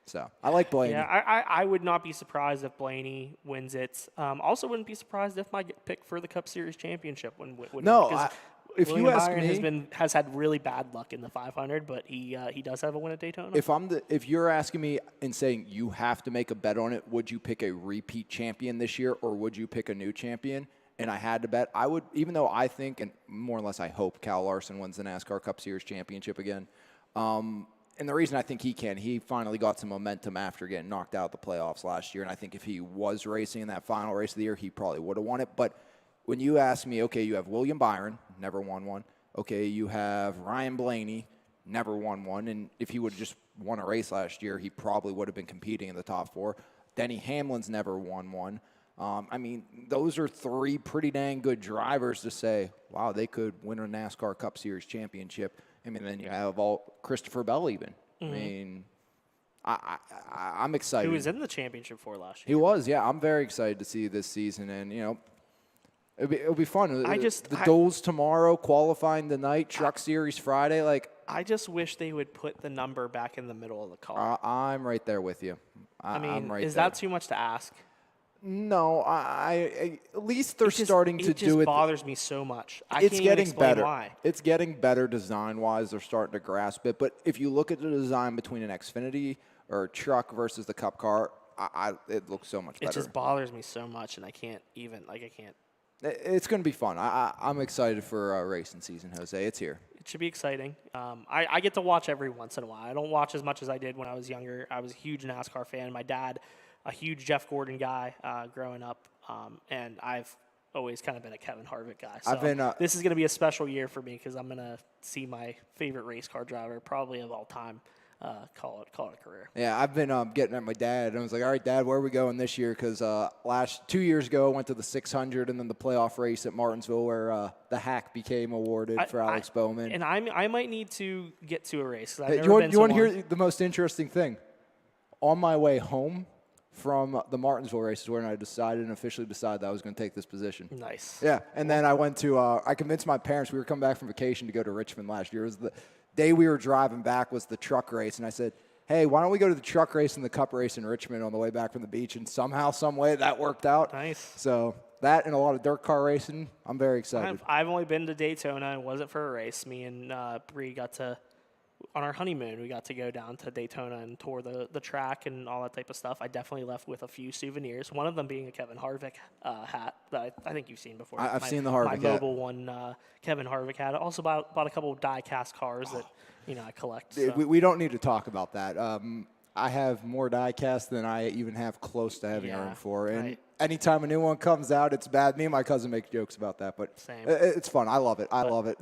So I like Blaney. Yeah, I would not be surprised if Blaney wins it. Also, wouldn't be surprised if my pick for the Cup Series championship would win. No, if William you ask Byron me, has had really bad luck in the 500, but he does have a win at Daytona. If you're asking me and saying you have to make a bet on it, would you pick a repeat champion this year or would you pick a new champion? And I had to bet, I would, even though I think, and more or less I hope Cal Larson wins the NASCAR Cup Series championship again. And the reason I think he finally got some momentum after getting knocked out of the playoffs last year. And I think if he was racing in that final race of the year, he probably would have won it. But when you ask me, okay, you have William Byron, never won one. Okay, you have Ryan Blaney, never won one. And if he would have just won a race last year, he probably would have been competing in the top 4. Denny Hamlin's never won one. I mean, those are three pretty dang good drivers to say, wow, they could win a NASCAR Cup Series championship. I mean, then you have Christopher Bell even. I mean, I'm excited. Who was in the championship for last year? He was, yeah. I'm very excited to see this season, and it'll be fun. The duels tomorrow, qualifying tonight, Truck Series Friday. Like, I just wish they would put the number back in the middle of the car. I'm right there with you. I'm right is that too much to ask? No, at least they're starting to do it. It just bothers me so much. It's getting better. Why. It's getting better design-wise. They're starting to grasp it. But if you look at the design between an Xfinity or a truck versus the Cup car, it looks so much better. It just bothers me so much, and I can't. It's going to be fun. I'm excited for racing season, Jose. It's here. It should be exciting. I get to watch every once in a while. I don't watch as much as I did when I was younger. I was a huge NASCAR fan. My dad, a huge Jeff Gordon guy growing up, and I've always kind of been a Kevin Harvick guy. So this is going to be a special year for me because I'm going to see my favorite race car driver, probably of all time, call it a career. Yeah, I've been getting at my dad, and I was like, all right, Dad, where are we going this year? Because 2 years ago, I went to the 600 and then the playoff race at Martinsville where the hack became awarded for Alex Bowman. And I might need to get to a race. You want to hear the most interesting thing? On my way home from the Martinsville race is when I officially decided that I was going to take this position. Nice. Yeah, and then I went to I convinced my parents. We were coming back from vacation to go to Richmond last year. It was the day we were driving back was the truck race, and I said, hey, why don't we go to the truck race and the Cup race in Richmond on the way back from the beach? And somehow, some way, that worked out. Nice. So that and a lot of dirt car racing, I'm very excited. I've only been to Daytona, and it wasn't for a race. Me and Bree got to, on our honeymoon, we got to go down to Daytona and tour the track and all that type of stuff. I definitely left with a few souvenirs, one of them being a Kevin Harvick hat that I think you've seen before. I've seen the Harvick hat. My mobile one, Kevin Harvick hat. I also bought a couple of die-cast cars that I collect. So. We don't need to talk about that. I have more die-cast than I even have close to having room for. And anytime a new one comes out, it's bad. Me and my cousin make jokes about that, but it's fun. I love it. I love it.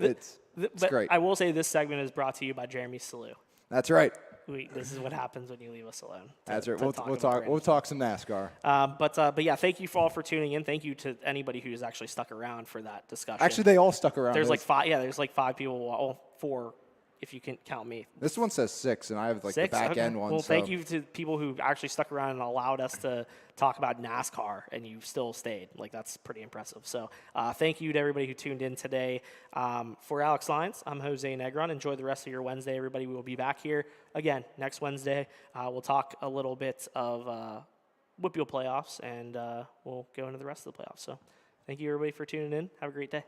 It's great. I will say this segment is brought to you by Jeremy Salou. That's right. This is what happens when you leave us alone. That's right. We'll talk some NASCAR. But yeah, thank you all for tuning in. Thank you to anybody who's actually stuck around for that discussion. Actually, they all stuck around. There's like five. Yeah, there's like 5 people. Well, 4 if you can count me. This one says 6, and I have like 6? the back end one. Well, thank you to people who actually stuck around and allowed us to talk about NASCAR, and you still stayed. Like, that's pretty impressive. So thank you to everybody who tuned in today. For Alex Lyons, I'm Jose Negron. Enjoy the rest of your Wednesday, everybody. We will be back here again next Wednesday. We'll talk a little bit of Whip Wheel playoffs, and we'll go into the rest of the playoffs. So thank you, everybody, for tuning in. Have a great day.